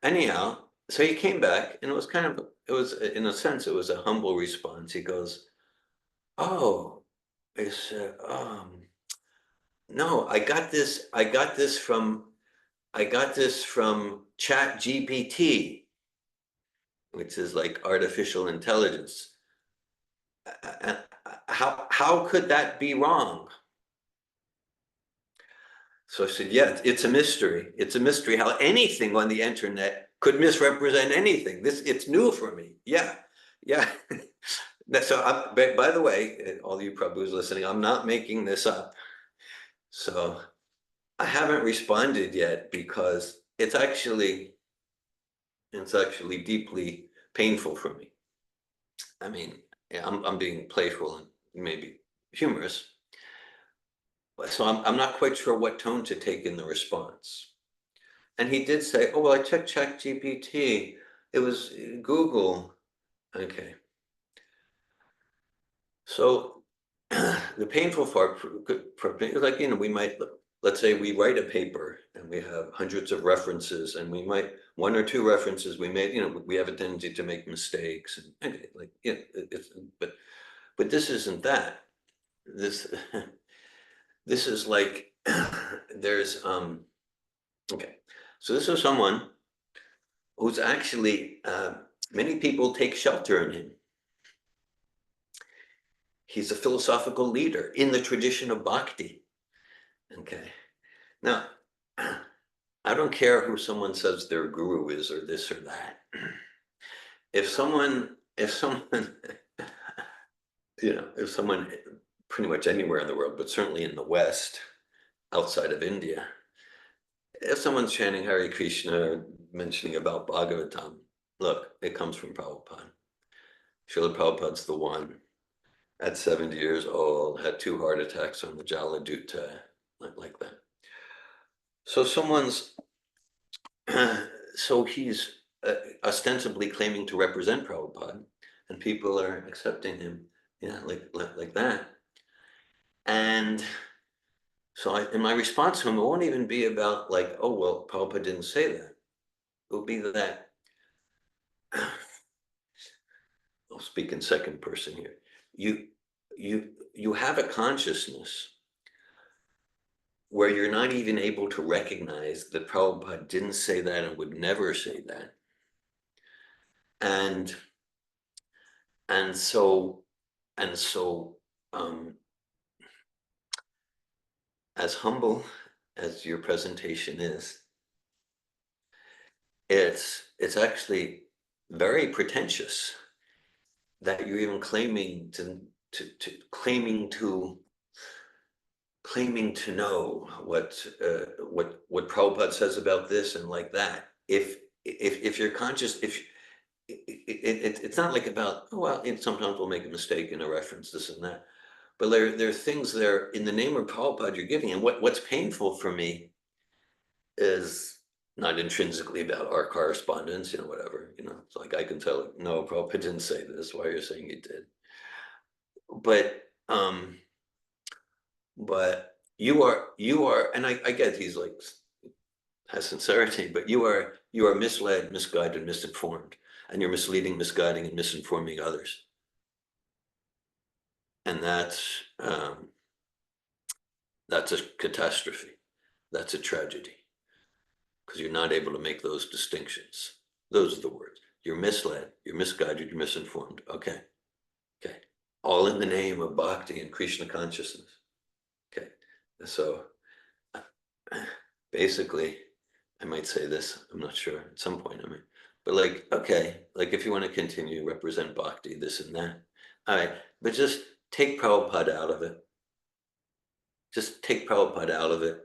Anyhow, so he came back, and it was in a sense, it was a humble response. He goes, oh, he said, no, I got this from Chat GPT, which is like artificial intelligence. How could that be wrong? So I said, yeah, it's a mystery. It's a mystery how anything on the internet could misrepresent anything. It's new for me. Yeah. So, by the way, all you Prabhus listening, I'm not making this up. So I haven't responded yet because it's actually deeply painful for me. I mean, yeah, I'm being playful and maybe humorous. So I'm not quite sure what tone to take in the response. And he did say, oh, well, I checked GPT. It was Google. Okay. So the painful part, like, we might, let's say we write a paper and we have hundreds of references, and we might, 1 or 2 references we made, we have a tendency to make mistakes. And okay, like, but this isn't that. This is like, there's, okay. So this is someone who's actually, many people take shelter in him. He's a philosophical leader in the tradition of bhakti. Okay. Now, I don't care who someone says their guru is or this or that. if someone, if someone pretty much anywhere in the world, but certainly in the West, outside of India, if someone's chanting Hare Krishna or mentioning about Bhagavatam, look, it comes from Prabhupada. Srila Prabhupada's the one. At 70 years old, had 2 heart attacks on the Jaladuta, like that. So so he's ostensibly claiming to represent Prabhupada, and people are accepting him, like that. And so in my response to him, it won't even be about like, oh, well, Prabhupada didn't say that. It will be that, I'll speak in second person here. You have a consciousness where you're not even able to recognize that Prabhupada didn't say that and would never say that. And so as humble as your presentation is, it's actually very pretentious that you're even claiming to know what Prabhupada says about this and like that. If you're conscious, it's not like about, oh, well, sometimes we'll make a mistake in a reference, this and that. But there are things there in the name of Prabhupada you're giving. And what's painful for me is not intrinsically about our correspondence, whatever, it's like I can tell, no, Prabhupada didn't say this, why you're saying he did. But you are, and I get he's like, has sincerity, but you are misled, misguided, misinformed, and you're misleading, misguiding, and misinforming others. And that's a catastrophe. That's a tragedy, because you're not able to make those distinctions. Those are the words. You're misled, you're misguided, you're misinformed. Okay. All in the name of bhakti and Krishna consciousness. Okay. So basically, I might say this, I'm not sure, at some point I mean, but like, okay, like if you want to continue, represent bhakti, this and that. All right, but just take Prabhupada out of it. Just take Prabhupada out of it.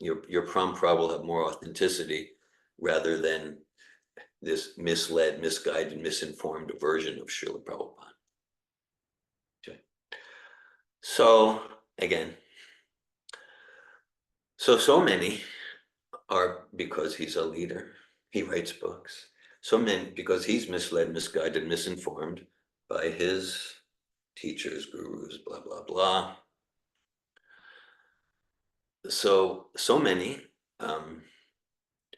Your Prabhupada will have more authenticity rather than this misled, misguided, misinformed version of Srila Prabhupada. Okay. So again, so many are because he's a leader. He writes books. So many because he's misled, misguided, misinformed by his teachers, gurus, blah, blah, blah. So many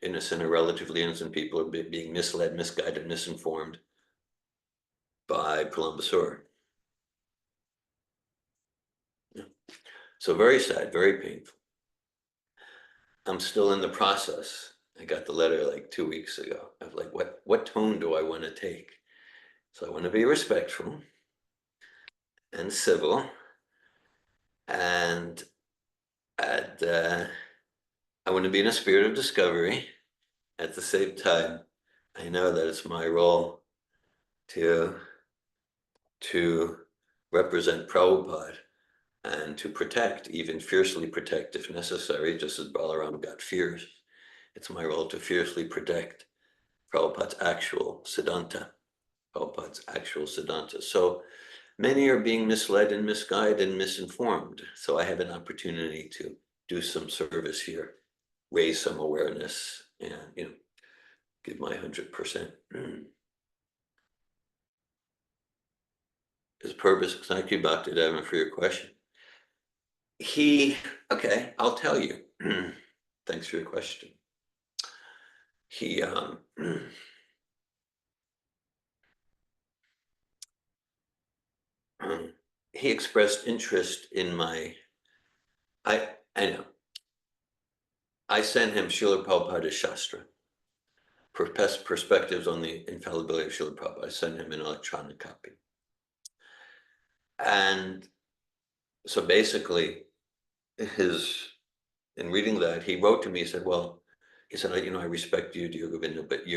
innocent or relatively innocent people are being misled, misguided, misinformed by Pralambasura. Yeah. So very sad, very painful. I'm still in the process. I got the letter like 2 weeks ago of like, what tone do I want to take? So I want to be respectful and civil, and I want to be in a spirit of discovery. At the same time, I know that it's my role to represent Prabhupada and to protect, even fiercely protect if necessary, just as Balaram got fierce. It's my role to fiercely protect Prabhupada's actual Siddhanta, So many are being misled and misguided and misinformed. So I have an opportunity to do some service here, raise some awareness, and give my 100%. His purpose. Thank you, Dr. Devin, for your question. Okay, I'll tell you. Thanks for your question. He expressed interest in I know. I sent him Srila Prabhupada's Shastra, perspectives on the infallibility of Srila Prabhupada. I sent him an electronic copy. And so basically, in reading that, he wrote to me, he said, I respect you, dear Govinda, but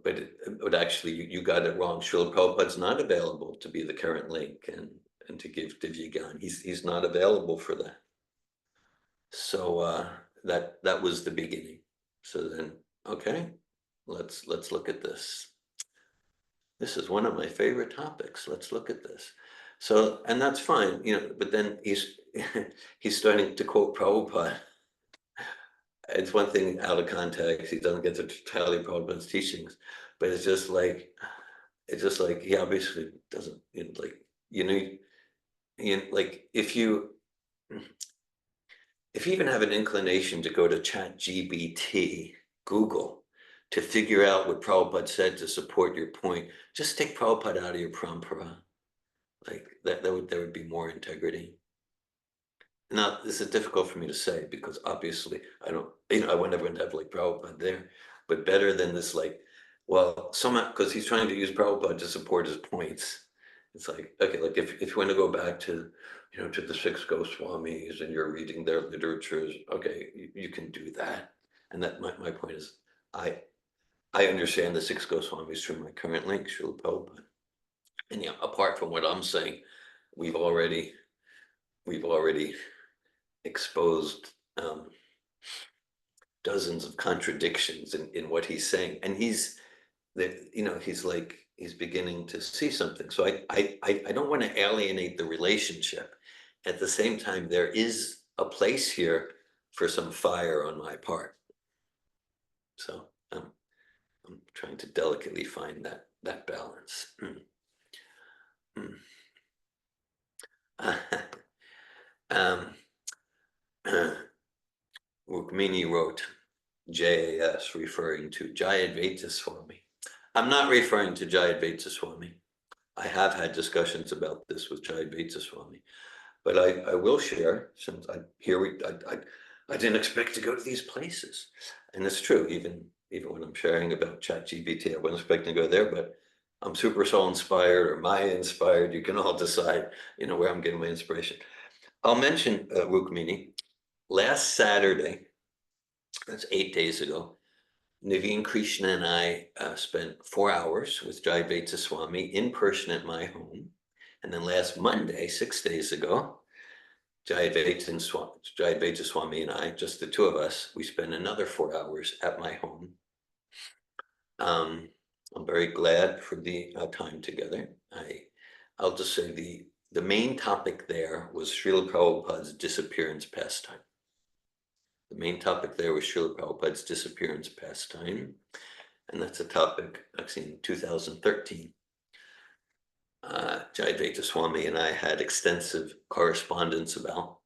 but actually you got it wrong. Srila Prabhupada's not available to be the current link and to give Divya Gyan. He's not available for that. So that was the beginning. So then, okay, let's look at this. This is one of my favorite topics. Let's look at this. So, and that's fine, but then he's starting to quote Prabhupada. It's one thing out of context, he doesn't get the totality of Prabhupada's teachings, but it's just like he obviously doesn't, like if you even have an inclination to go to ChatGPT, Google, to figure out what Prabhupada said to support your point, just take Prabhupada out of your parampara. Like there would be more integrity. Now, this is difficult for me to say because obviously I don't, I would never have like Prabhupada there, but better than this, like, well, somehow, because he's trying to use Prabhupada to support his points. It's like, okay, like if you want to go back to, to the six Goswamis and you're reading their literatures, okay, you can do that. And that my point is, I understand the six Goswamis through my current link, Srila Prabhupada. And apart from what I'm saying, we've already exposed dozens of contradictions in what he's saying, and he's beginning to see something. So I don't want to alienate the relationship. At the same time, there is a place here for some fire on my part. So I'm trying to delicately find that balance. Rukmini wrote JAS referring to Jayadvaita Swami. I'm not referring to Jayadvaita Swami. I have had discussions about this with Jayadvaita Swami, but I will share, since I didn't expect to go to these places. And it's true, even when I'm sharing about ChatGPT, I wasn't expecting to go there, but I'm super soul inspired or Maya inspired. You can all decide, where I'm getting my inspiration. I'll mention Rukmini. Last Saturday, that's 8 days ago, Naveen, Krsna, and I spent 4 hours with Jayadvaita Swami in person at my home. And then last Monday, 6 days ago, Jayadvaita Swami and I, just the two of us, we spent another 4 hours at my home. I'm very glad for the time together. I'll just say the main topic there was Srila Prabhupada's disappearance pastime. The main topic there was Srila Prabhupada's disappearance pastime, and that's a topic actually in 2013. Jayadvaita Swami and I had extensive correspondence about.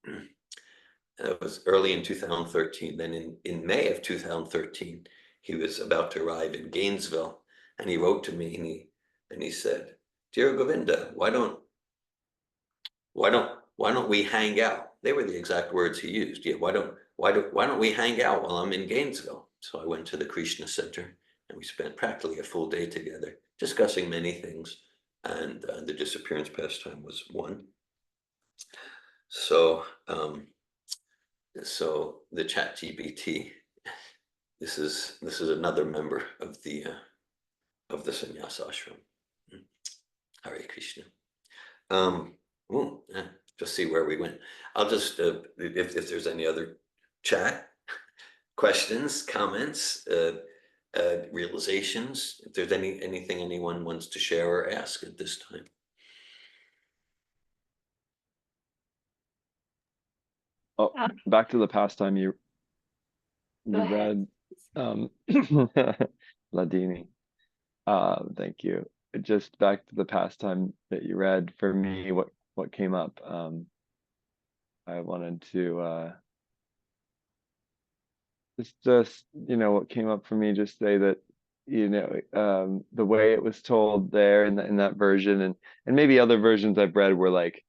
It was early in 2013. Then in May of 2013, he was about to arrive in Gainesville, and he wrote to me and he said, "Dear Govinda, why don't we hang out?" They were the exact words he used. Yeah, why don't we hang out while I'm in Gainesville? So I went to the Krsna Center and we spent practically a full day together discussing many things, and the disappearance pastime was one. So the ChatGPT, this is another member of the sannyasa ashram. Hare Krishna. Just see where we went. I'll just if there's any other chat questions, comments, realizations, if there's anything anyone wants to share or ask at this time. Oh, back to the pastime you Go ahead. read, Ladini. Thank you. Just back to the pastime that you read. For me, what came up, I wanted to just what came up for me, just say that the way it was told there in that version, and maybe other versions I've read were like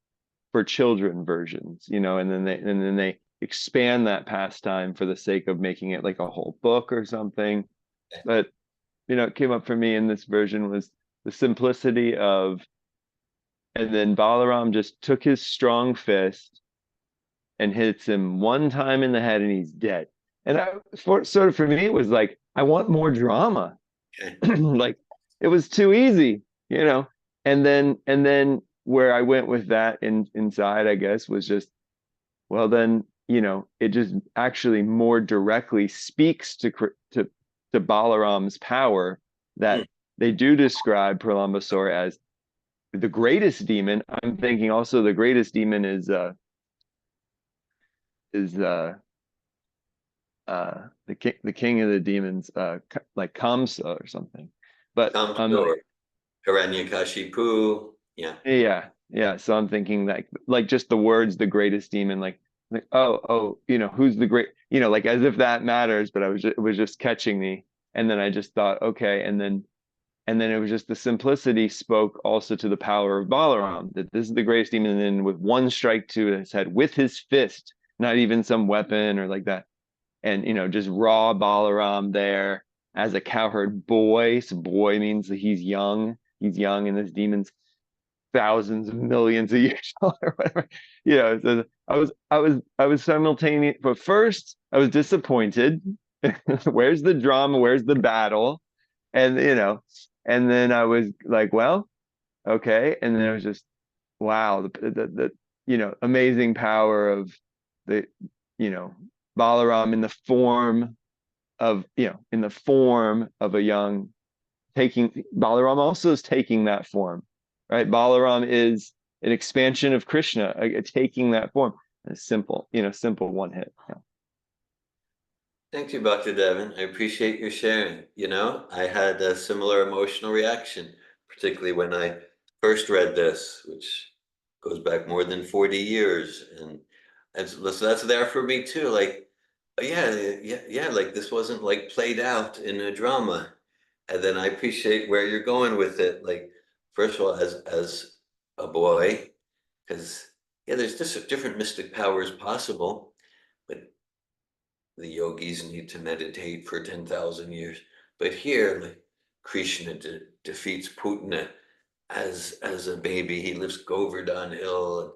for children versions, and then they expand that pastime for the sake of making it like a whole book or something. But it came up for me in this version was the simplicity of, and then Balaram just took his strong fist and hits him one time in the head and he's dead. And for me, it was like, I want more drama. Okay. Like it was too easy, you know. And then where I went with that inside, I guess, was just, well, then, it just actually more directly speaks to Balaram's power, Hmm. that they do describe Pralambasura as the greatest demon. I'm thinking also the greatest demon is the king of the demons, like Kamsa or something. But I'm like, Or Hiranyakashipu. Yeah. yeah, yeah. So I'm thinking like just the words, the greatest demon, like oh, who's the great, like as if that matters. But it was just catching me, and then I just thought, okay, and then it was just the simplicity spoke also to the power of Balaram, that this is the greatest demon, and then with one strike to his head with his fist, not even some weapon or like that, and just raw Balaram there as a cowherd boy. So boy means that he's young. He's young, and this demon's thousands of millions of years old or whatever. So I was simultaneous. But first, I was disappointed. Where's the drama? Where's the battle? And and then I was like, well, okay. And then I was just, wow, the amazing power of the you know Balaram in the form of a young, taking Balaram also is taking that form, right? Balaram is an expansion of Krishna, taking that form. A simple one hit. Yeah. Thank you, Dr. Devon. I appreciate your sharing. I had a similar emotional reaction, particularly when I first read this, which goes back more than 40 years. So that's there for me too. Like, yeah, like this wasn't like played out in a drama. And then I appreciate where you're going with it. Like, first of all, as a boy, because yeah, there's just different mystic powers possible, but the yogis need to meditate for 10,000 years. But here, like, Krishna defeats Putana as a baby. He lifts Govardhan Hill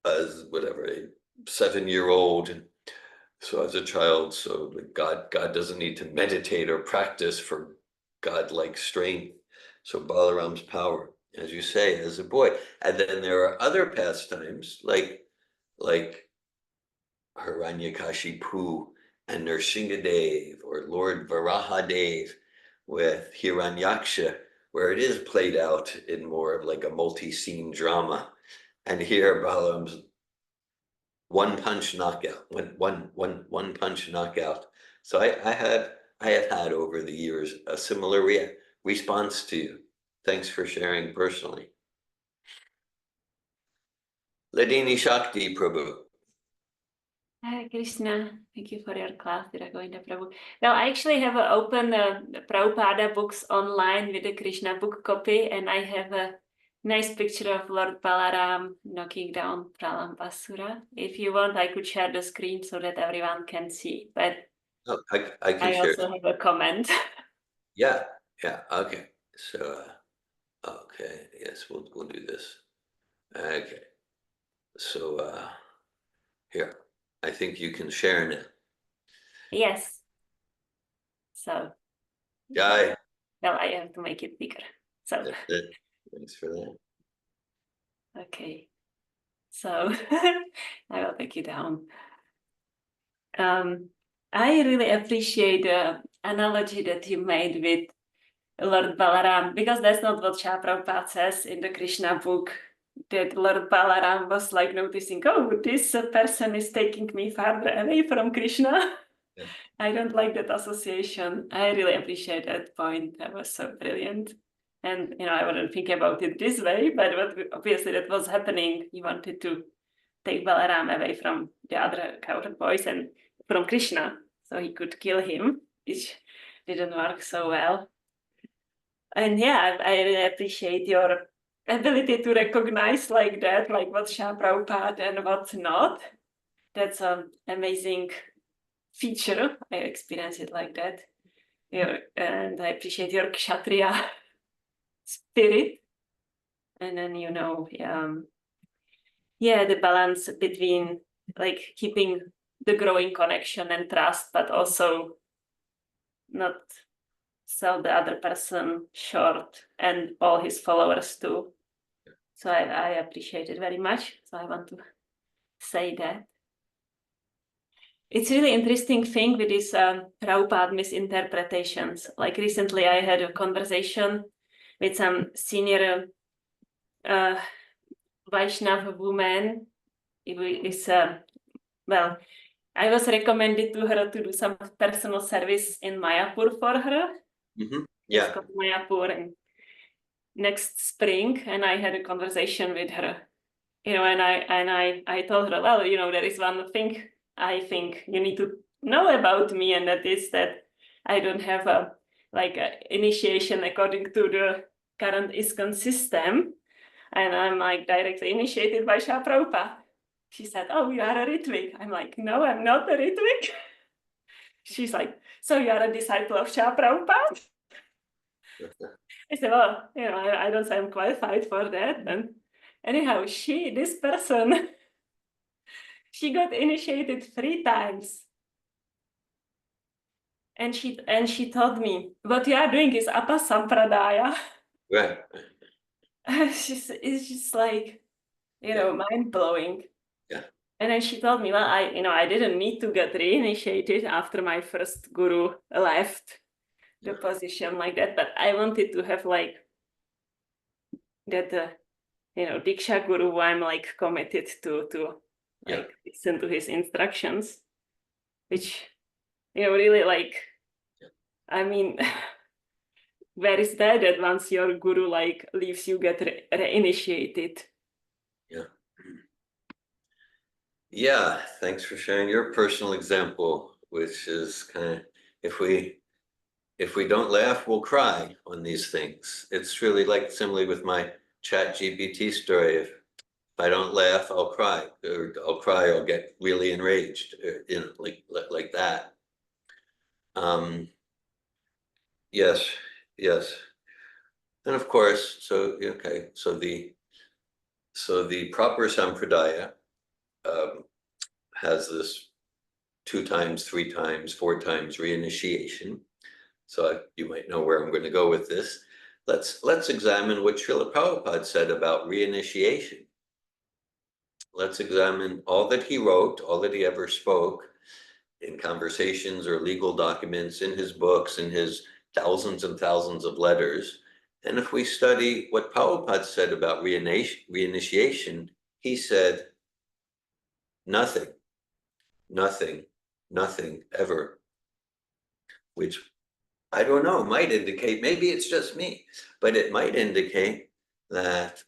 as whatever, a 7-year old. And so as a child, so like God doesn't need to meditate or practice for godlike strength. So Balaram's power, as you say, as a boy. And then there are other pastimes like Hiranyakashipu and Nrsingadev or Lord Varahadev with Hiranyaksha, where it is played out in more of like a multi-scene drama. And here Balaram's one punch knockout, one punch knockout. So I have had over the years a similar response to you. Thanks for sharing personally. Ladini Shakti Prabhu. Hare Krishna, thank you for your class, Dhira, Govinda Prabhu. Well, I actually have open Prabhupada books online with the Krishna book copy, and I have a nice picture of Lord Balaram knocking down Pralambasura. If you want, I could share the screen so that everyone can see, but Oh, I can I share. also have a comment. Yeah, okay. So, okay, yes, we'll do this. Okay, so here, I think you can share now. Yes. So, Jai. well, I have to make it bigger. So, That's it. Thanks for that. okay. So, I will take it down. I really appreciate the analogy that you made with Lord Balaram, because that's not what Shri Prabhupada says in the Krishna book, that Lord Balaram was like noticing, oh, this person is taking me farther away from Krishna. Yeah. I don't like that association. I really appreciate that point. That was so brilliant. And, I wouldn't think about it this way, but obviously that was happening. He wanted to take Balaram away from the other cowherd boys and from Krishna, so he could kill him, which didn't work so well. And yeah, I really appreciate your ability to recognize like that, like what's Shri Prabhupada and what's not. That's an amazing feature. I experience it like that. And I appreciate your Kshatriya spirit. And then, the balance between like keeping the growing connection and trust, but also not sell the other person short and all his followers too. So I appreciate it very much. So I want to say that. It's really interesting thing with these Prabhupada misinterpretations. Like recently I had a conversation with some senior Vaishnava woman. Well, I was recommended to her to do some personal service in Mayapur for her. Yeah. It's called Mayapur in next spring, and I had a conversation with her. And I told her, well, there is one thing I think you need to know about me, and that is that I don't have a initiation according to the current ISKCON system, and I'm like directly initiated by Shri Prabhupada. She said, oh, you are a Ritvik. I'm like, no, I'm not a Ritvik. She's like, so you are a disciple of Shri Prabhupada? I said, well, I don't say I'm qualified for that. And anyhow, this person, she got initiated 3 times. And she told me, what you are doing is Apa Sampradaya. Right. It's just like, mind blowing. Yeah. And then she told me, well, I didn't need to get reinitiated after my first guru left the position like that, but I wanted to have like that, Diksha Guru who I'm like committed to listen to his instructions, which, really like, I mean, where is that once your guru like leaves, you get reinitiated? Yeah, thanks for sharing your personal example, which is kind of, if we don't laugh, we'll cry on these things. It's really like similarly with my ChatGPT story. If I don't laugh, I'll cry, or I'll get really enraged, like that. Yes. And of course, so the proper sampradaya has this 2 times, 3 times, 4 times reinitiation. So you might know where I'm going to go with this. Let's examine what Srila Prabhupada said about reinitiation. Let's examine all that he wrote, all that he ever spoke in conversations or legal documents, in his books, in his thousands and thousands of letters. And if we study what Prabhupada said about reinitiation, he said, nothing ever, which I don't know, might indicate, maybe it's just me, but it might indicate that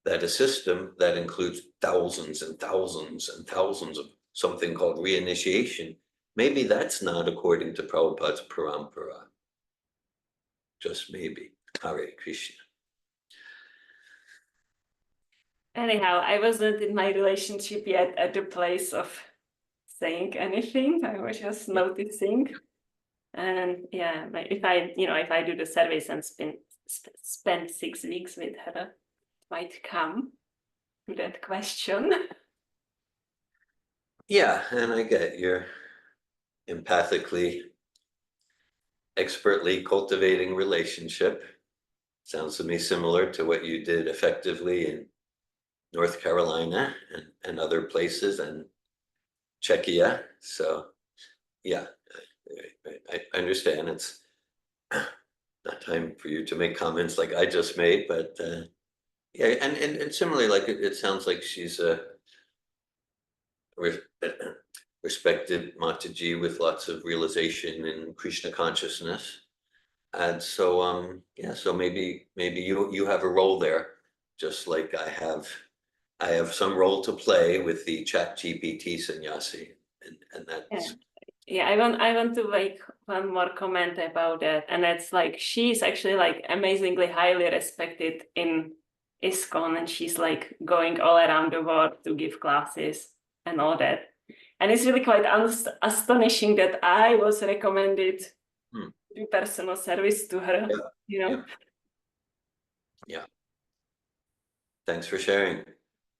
that a system that includes thousands and thousands and thousands of something called reinitiation, maybe that's not according to Prabhupada's parampara. Just maybe. Hare Krishna. Anyhow, I wasn't in my relationship yet at the place of saying anything. I was just noticing. And yeah, if I do the service and spend 6 weeks with her, it might come to that question. Yeah, and I get you're empathically, expertly cultivating relationship. Sounds to me similar to what you did effectively in North Carolina and other places, and Czechia. So yeah, I understand it's not time for you to make comments like I just made, but yeah, and similarly, like it sounds like she's a respected Mataji with lots of realization in Krishna consciousness. And so yeah, so maybe you have a role there, just like I have some role to play with the ChatGPT sannyasi, and that's Yeah, I want to make one more comment about that, and that's like she's actually like amazingly highly respected in ISKCON, and she's like going all around the world to give classes and all that. And it's really quite astonishing that I was recommended to do personal service to her. Yeah. Thanks for sharing.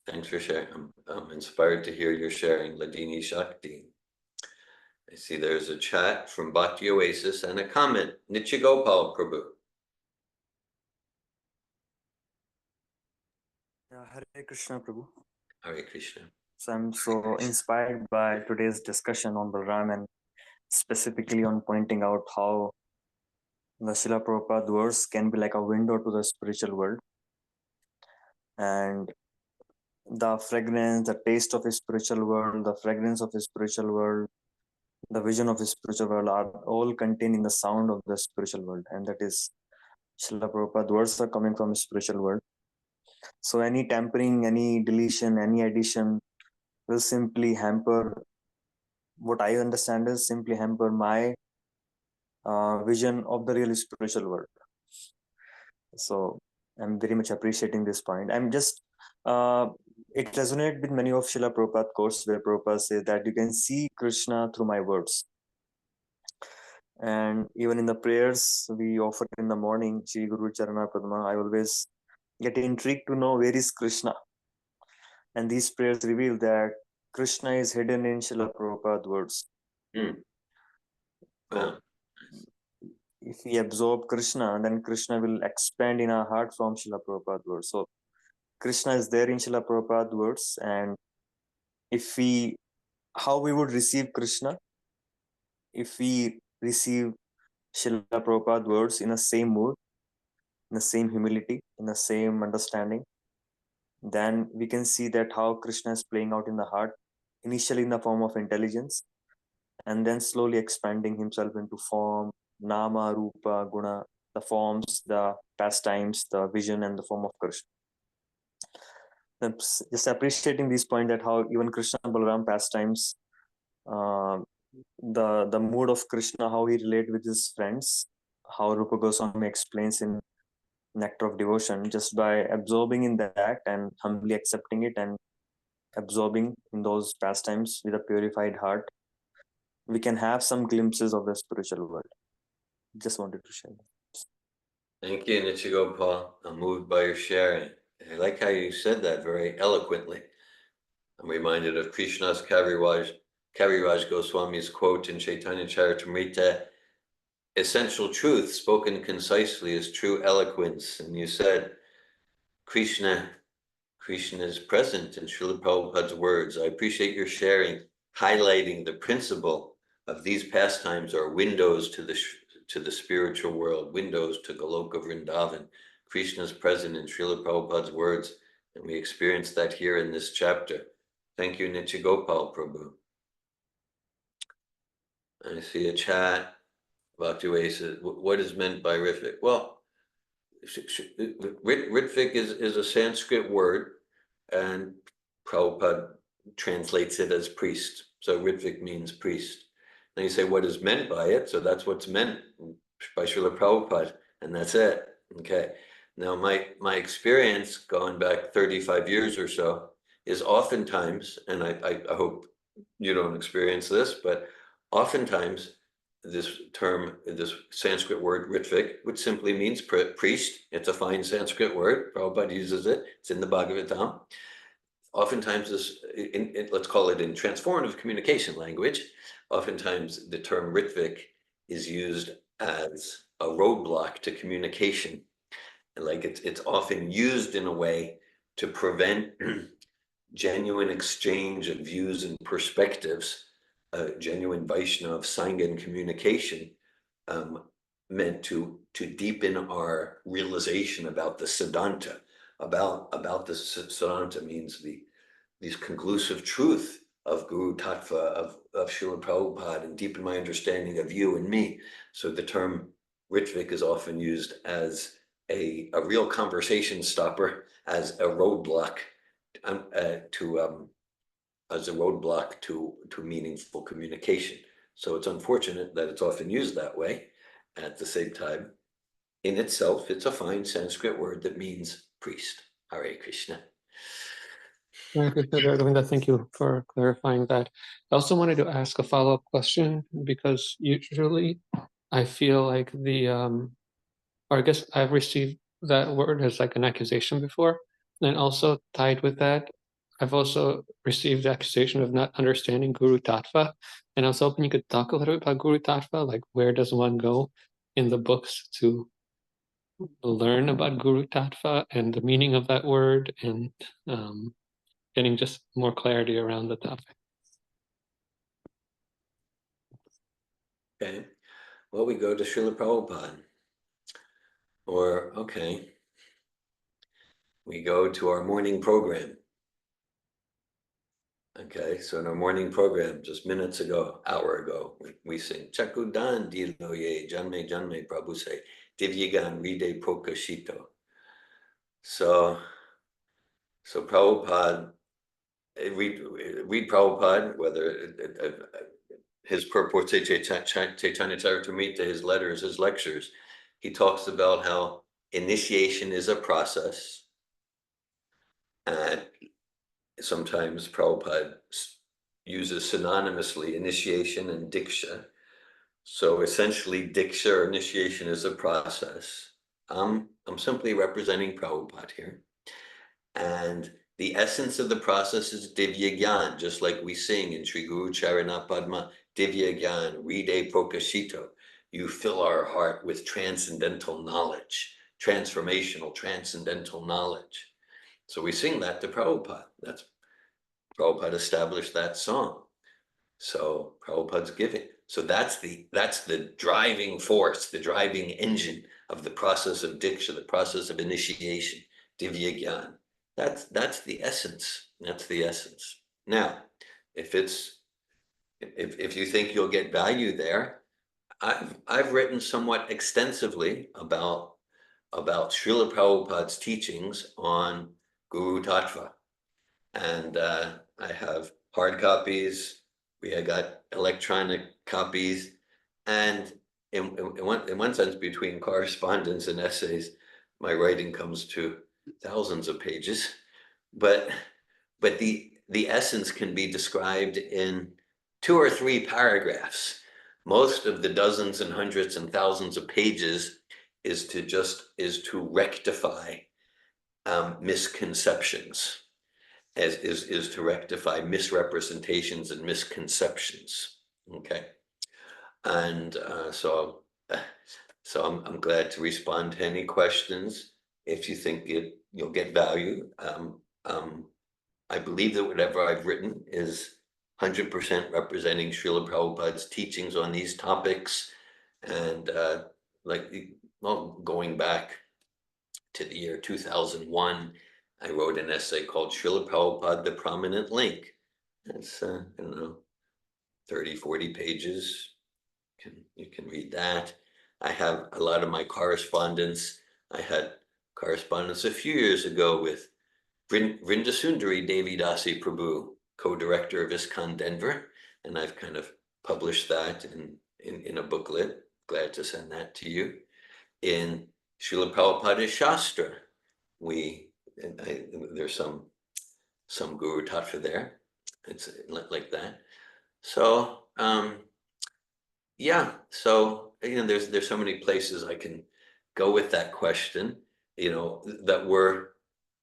I'm inspired to hear your sharing, Ladini Shakti. I see there's a chat from Bhakti Oasis and a comment. Nitya Gopal Prabhu. Hare Krishna Prabhu. Hare Krishna. So I'm so inspired by today's discussion on Balaram and specifically on pointing out how the Srila Prabhupada words can be like a window to the spiritual world. And the fragrance, the taste of his spiritual world, the fragrance of his spiritual world, the vision of his spiritual world are all contained in the sound of the spiritual world. And that is Srila Prabhupada words are coming from his spiritual world. So any tampering, any deletion, any addition will simply hamper, what I understand is simply hamper my vision of the real spiritual world. So I'm very much appreciating this point. I'm just, it resonates with many of Srila Prabhupada quotes where Prabhupada says that you can see Krishna through my words. And even in the prayers we offer in the morning, Shri Guru Charana Padma, I always get intrigued to know where is Krishna. And these prayers reveal that Krishna is hidden in Srila Prabhupada words. Wow. If we absorb Krishna, then Krishna will expand in our heart from Srila Prabhupada words. So Krishna is there in Srila Prabhupada words, and if we, how we would receive Krishna, if we receive Srila Prabhupada words in the same mood, in the same humility, in the same understanding, then we can see that how Krishna is playing out in the heart, initially in the form of intelligence, and then slowly expanding himself into form, nama, rupa, guna, the forms, the pastimes, the vision, and the form of Krishna. Then just appreciating this point that how even Krishna Balaram pastimes, the mood of Krishna, how he relate with his friends, how Rupa Goswami explains in Nectar of Devotion, just by absorbing in that and humbly accepting it and absorbing in those pastimes with a purified heart, we can have some glimpses of the spiritual world. Just wanted to share that. Thank you, Nitya Gopal. I'm moved by your sharing. I like how you said that very eloquently. I'm reminded of Krishna's Kaviraj Goswami's quote in Chaitanya Charitamrita, essential truth spoken concisely is true eloquence. And you said, Krishna is present in Srila Prabhupada's words. I appreciate your sharing, highlighting the principle of these pastimes are windows to the spiritual world, windows to Goloka Vrindavan. Krishna is present in Srila Prabhupada's words, and we experience that here in this chapter. Thank you, Nitya Gopal Prabhu. I see a chat. Bhakti says, what is meant by Ritvik? Well, Ritvik is a Sanskrit word, and Prabhupada translates it as priest. So Ritvik means priest. Then you say, what is meant by it? So that's what's meant by Srila Prabhupada, and that's it. Okay. Now, my experience going back 35 years or so is oftentimes, and I hope you don't experience this, but oftentimes this term, this Sanskrit word Ritvik, which simply means priest, it's a fine Sanskrit word, Prabhupada uses it, it's in the Bhagavatam. Oftentimes this, let's call it in transformative communication language, oftentimes the term Ritvik is used as a roadblock to communication. Like it's often used in a way to prevent genuine exchange of views and perspectives, genuine Vaishnava Sangha communication, meant to deepen our realization about the Siddhanta, about the Siddhanta means these conclusive truth of Guru Tattva, of Srila Prabhupada, and deepen my understanding of you and me. So the term Ritvik is often used as a real conversation stopper, as a roadblock to meaningful communication. So it's unfortunate that it's often used that way. At the same time, in itself, it's a fine Sanskrit word that means priest. Hare Krishna. Hare Krishna, Dear Govinda, thank you for clarifying that. I also wanted to ask a follow-up question, because usually I feel like or I guess I've received that word as like an accusation before. And also tied with that, I've also received the accusation of not understanding Guru Tattva, and I was hoping you could talk a little bit about Guru Tattva, like where does one go in the books to learn about Guru Tattva and the meaning of that word, and getting just more clarity around the topic. Okay, well, we go to Srila Prabhupada. Or, okay, we go to our morning program. Okay, so in our morning program, just minutes ago, hour ago, we sing Chakudan Dilo Ye Janme Janme Prabhu Se Divyagan Ride Prokashito. So Prabhupada, read Prabhupada, whether his purport to Chaitanya Charitamrita, his letters, his lectures, he talks about how initiation is a process. And sometimes Prabhupada uses synonymously initiation and diksha. So essentially, diksha or initiation is a process. I'm simply representing Prabhupada here. And the essence of the process is Divya Gyan, just like we sing in Sri Guru Charana Padma, Divya Gyan, Ride Prokashito. You fill our heart with transcendental knowledge, transformational, transcendental knowledge. So we sing that to Prabhupada. That's Prabhupada established that song. So Prabhupada's giving. So that's the driving force, the driving engine of the process of diksha, the process of initiation, divya gyan. That's the essence. That's the essence. Now, if you think you'll get value there, I've written somewhat extensively about Srila Prabhupada's teachings on Guru Tattva. And I have hard copies. We have got electronic copies, and in one sense, between correspondence and essays, my writing comes to thousands of pages. But the essence can be described in 2 or 3 paragraphs. Most of the dozens and hundreds and thousands of pages is to rectify misconceptions. Is to rectify misrepresentations and misconceptions. Okay, and so I'm glad to respond to any questions if you think you'll get value. I believe that whatever I've written is 100% representing Srila Prabhupada's teachings on these topics, and going back to the year 2001. I wrote an essay called Srila Prabhupada, the Prominent Link. It's, I don't know, 30, 40 pages. You can read that. I have a lot of my correspondence. I had correspondence a few years ago with Vrindasundari Devi Dasi Prabhu, co-director of ISKCON Denver, and I've kind of published that in a booklet. Glad to send that to you. In Srila Prabhupada's Shastra, there's some Guru Tattva there. It's like that. So yeah. So there's so many places I can go with that question. That we're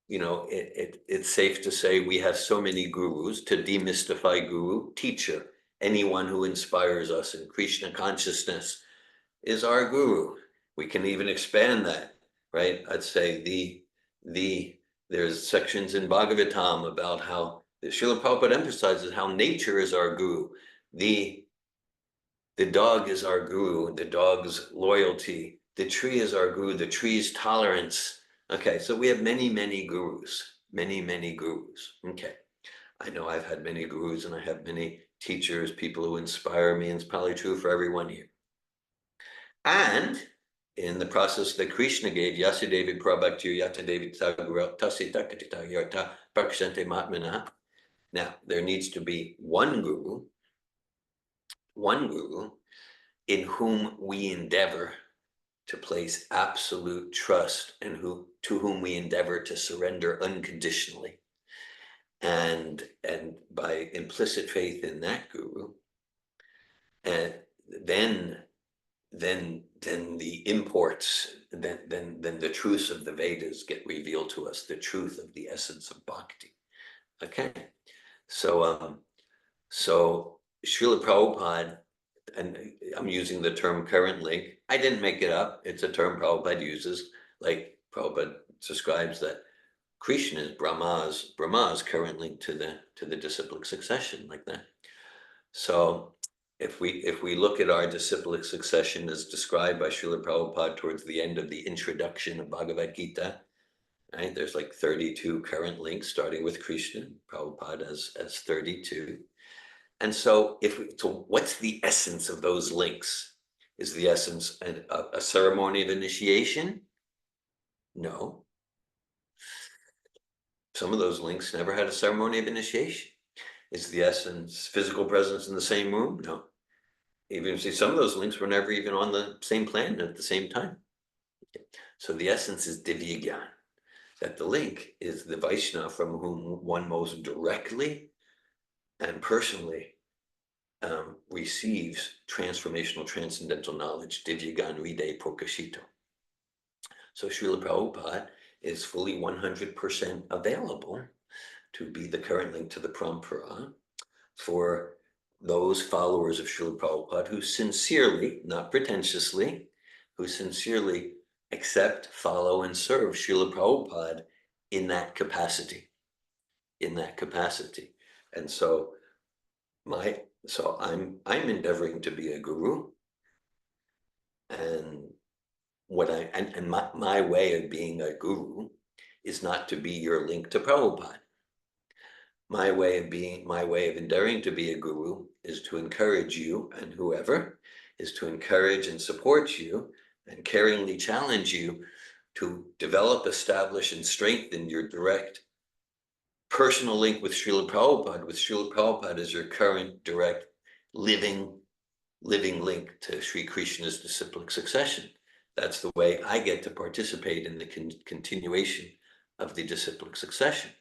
it's safe to say we have so many gurus. To demystify guru, teacher, anyone who inspires us in Krishna consciousness is our guru. We can even expand that, right? I'd say there's sections in Bhagavatam about how the Srila Prabhupada emphasizes how nature is our guru. The dog is our guru, the dog's loyalty. The tree is our guru, the tree's tolerance. Okay, so we have many, many gurus, many, many gurus. Okay, I know I've had many gurus and I have many teachers, people who inspire me, and it's probably true for everyone here. And in the process that Krishna gave, Yasudevi Prabhaktir Yatadevi Tasita Katita Yarta Prakshante Matmana. Now, there needs to be one guru in whom we endeavor to place absolute trust, and to whom we endeavor to surrender unconditionally. And by implicit faith in that guru, and then the imports, then the truths of the Vedas get revealed to us, the truth of the essence of bhakti. Okay, so so Srila Prabhupada, and I'm using the term current link. I didn't make it up. It's a term Prabhupada uses. Like Prabhupada describes that Krishna is Brahma's current link to the disciplic succession, like that. So if we look at our disciplic succession as described by Srila Prabhupada towards the end of the introduction of Bhagavad Gita, right? There's like 32 current links, starting with Krishna, Prabhupada as 32. And so so what's the essence of those links? Is the essence a ceremony of initiation? No. Some of those links never had a ceremony of initiation. Is the essence physical presence in the same room? No. Even see, some of those links were never even on the same planet at the same time. So the essence is Divya Gyan, that the link is the Vaishnava from whom one most directly and personally receives transformational transcendental knowledge, Divya Gyan Ride Prokashito. So Srila Prabhupada is fully 100% available to be the current link to the Parampara for those followers of Srila Prabhupada who sincerely, not pretentiously, who sincerely accept, follow, and serve Srila Prabhupada in that capacity. And so I'm endeavoring to be a guru, and my way of being a guru is not to be your link to Prabhupada. My way of endeavoring to be a guru is to encourage you, and whoever is to encourage and support you and caringly challenge you to develop, establish, and strengthen your direct personal link with Srila Prabhupada, with Srila Prabhupada as your current direct living link to Sri Krishna's disciplic succession. That's the way I get to participate in the continuation of the disciplic succession.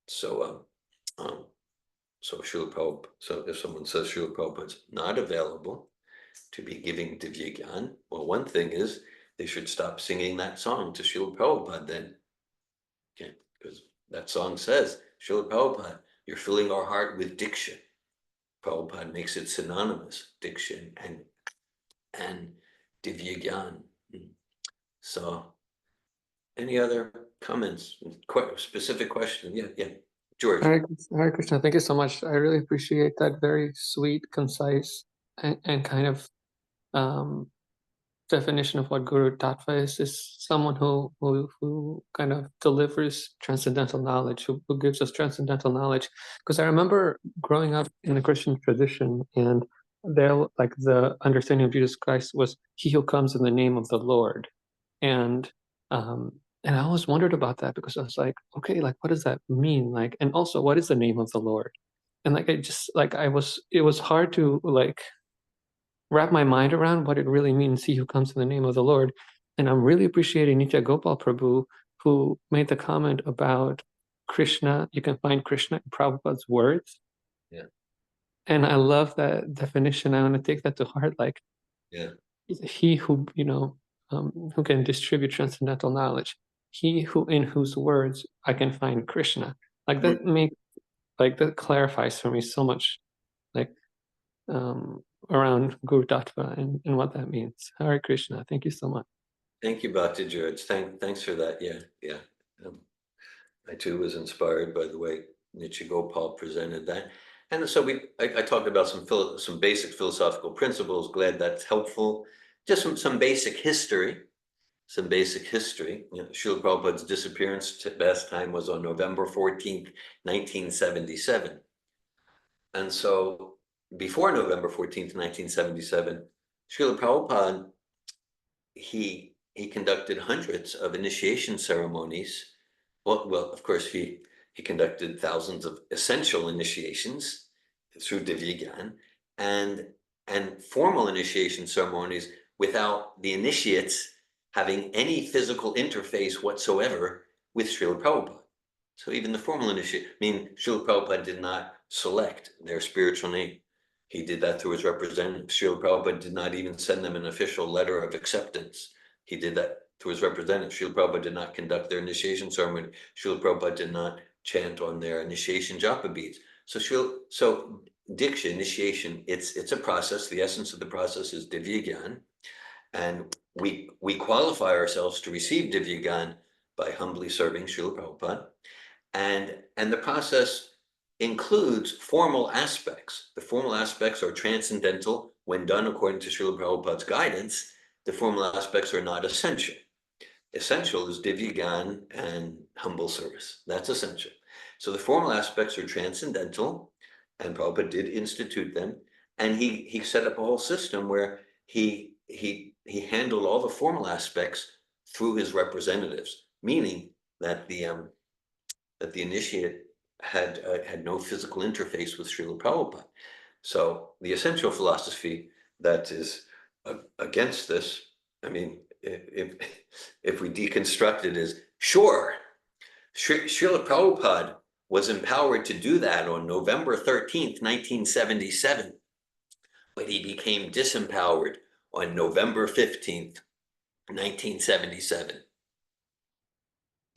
So Srila Prabhupada, so if someone says Srila Prabhupada's not available to be giving Divya Gyan, well, one thing is they should stop singing that song to Srila Prabhupada then. Okay, because that song says, Srila Prabhupada, you're filling our heart with Diksha. Prabhupada makes it synonymous, Diksha and Divya Gyan. So any other comments? Specific question? Yeah. George. Hare Krishna, thank you so much. I really appreciate that very sweet, concise, and kind of definition of what Guru Tattva is someone who kind of delivers transcendental knowledge, who gives us transcendental knowledge. Because I remember growing up in the Christian tradition, and there, like, the understanding of Jesus Christ was he who comes in the name of the Lord. And I always wondered about that, because I was like, okay, like, what does that mean? Like, and also, what is the name of the Lord? And like, it was hard to like wrap my mind around what it really means, he who comes in the name of the Lord. And I'm really appreciating Nitya Gopal Prabhu, who made the comment about Krishna. You can find Krishna in Prabhupada's words. Yeah. And I love that definition. I want to take that to heart. Like, Yeah. He who, who can distribute transcendental knowledge, he who in whose words I can find Krishna. Like that that clarifies for me so much, like around Guru Tattva and what that means. Hare Krishna. Thank you so much. Thank you, Bhakti George. Thanks for that. Yeah. I too was inspired by the way Nitya Gopal presented that. And so I talked about some basic philosophical principles. Glad that's helpful. Just some basic history. Srila Prabhupada's disappearance last time was on November 14th, 1977. And so before November 14th, 1977, Srila Prabhupada, he conducted hundreds of initiation ceremonies. Well, of course, he conducted thousands of essential initiations through Divya Gyan and formal initiation ceremonies without the initiates having any physical interface whatsoever with Srila Prabhupada. So even the formal initiate, Srila Prabhupada did not select their spiritual name. He did that through his representative. Srila Prabhupada did not even send them an official letter of acceptance. He did that through his representative. Srila Prabhupada did not conduct their initiation ceremony. Srila Prabhupada did not chant on their initiation japa beads. So Diksha, initiation, it's a process. The essence of the process is Divya Gyan. And we qualify ourselves to receive Divya Gyan by humbly serving Srila Prabhupada. And the process includes formal aspects. The formal aspects are transcendental when done according to Srila Prabhupada's guidance. The formal aspects are not essential. Essential is Divya Gyan and humble service. That's essential. So the formal aspects are transcendental, and Prabhupada did institute them. And he set up a whole system where he handled all the formal aspects through his representatives, meaning that the initiate had no physical interface with Srila Prabhupada. So the essential philosophy that is against this, I mean, if we deconstruct it, is sure, Srila Prabhupada was empowered to do that on November 13th, 1977, but he became disempowered on November 15th, 1977.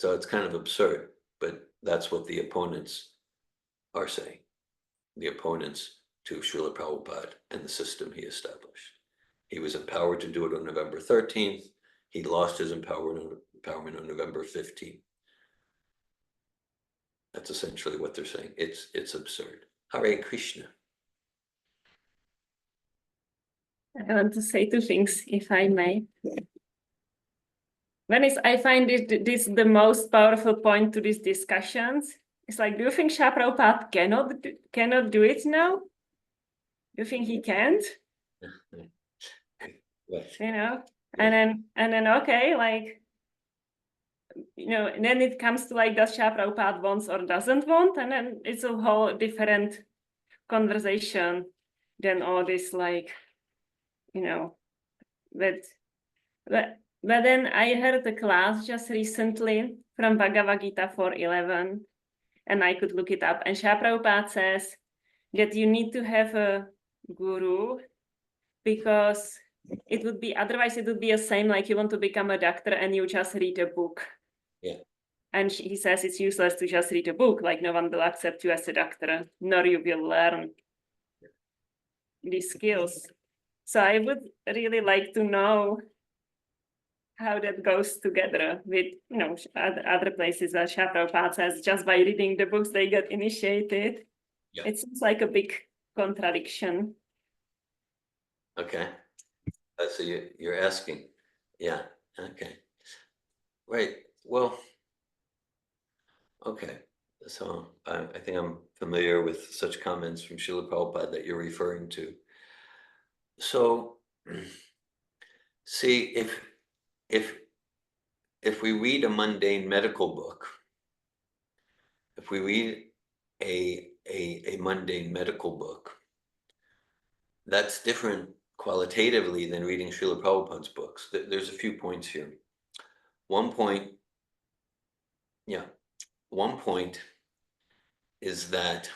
So it's kind of absurd, but that's what the opponents are saying. The opponents to Srila Prabhupada and the system he established. He was empowered to do it on November 13th. He lost his empowerment on November 15th. That's essentially what they're saying. It's absurd. Hare Krishna. I want to say two things, if I may. One is, I find this the most powerful point to these discussions. It's like, do you think Srila Prabhupada cannot do it now? Do you think he can't? You know, and then okay, like, you know, and then it comes to like, does Srila Prabhupada wants or doesn't want, and then it's a whole different conversation than all this, like, you know, but then I heard a class just recently from Bhagavad Gita 4.11, and I could look it up, and Srila Prabhupada says that you need to have a guru, because it would be, otherwise it would be the same like you want to become a doctor and you just read a book. Yeah. And he says it's useless to just read a book, like no one will accept you as a doctor, nor you will learn these skills. So I would really like to know how that goes together with, you know, other places that Srila Prabhupada says just by reading the books they get initiated. Yeah. It seems like a big contradiction. Okay. So you're asking. Yeah. Okay. Right. Well, okay. So I think I'm familiar with such comments from Srila Prabhupada that you're referring to. So, see, if we read a mundane medical book, if we read a mundane medical book, that's different qualitatively than reading Srila Prabhupada's books. There's a few points here. One point is that,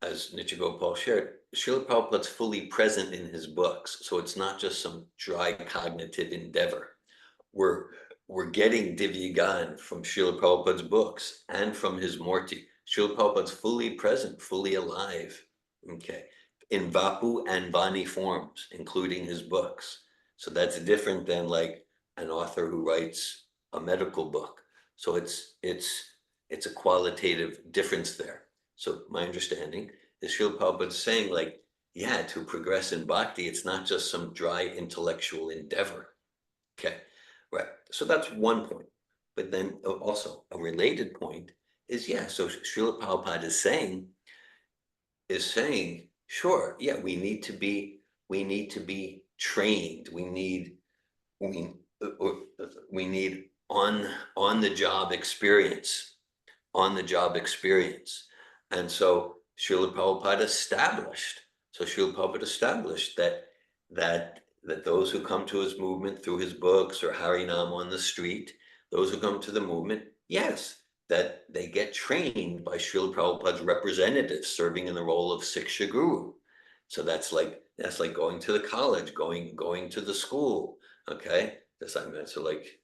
as Nityagopal shared, Srila Prabhupada's fully present in his books. So it's not just some dry cognitive endeavor. We're getting Divya Gyan from Srila Prabhupada's books and from his Murti. Srila Prabhupada's fully present, fully alive, okay, in Vapu and Vani forms, including his books. So that's different than like an author who writes a medical book. So it's a qualitative difference there. So my understanding is Srila Prabhupada saying, like, yeah, to progress in bhakti, it's not just some dry intellectual endeavor. Okay, right. So that's one point. But then also a related point is, yeah, so Srila Prabhupada is saying, sure, yeah, we need to be trained. We need on the job experience. And so Srila Prabhupada established that those who come to his movement through his books or Harinam on the street, those who come to the movement, yes, that they get trained by Srila Prabhupada's representatives serving in the role of Siksha Guru. So that's like going to the college, going to the school. Okay, so like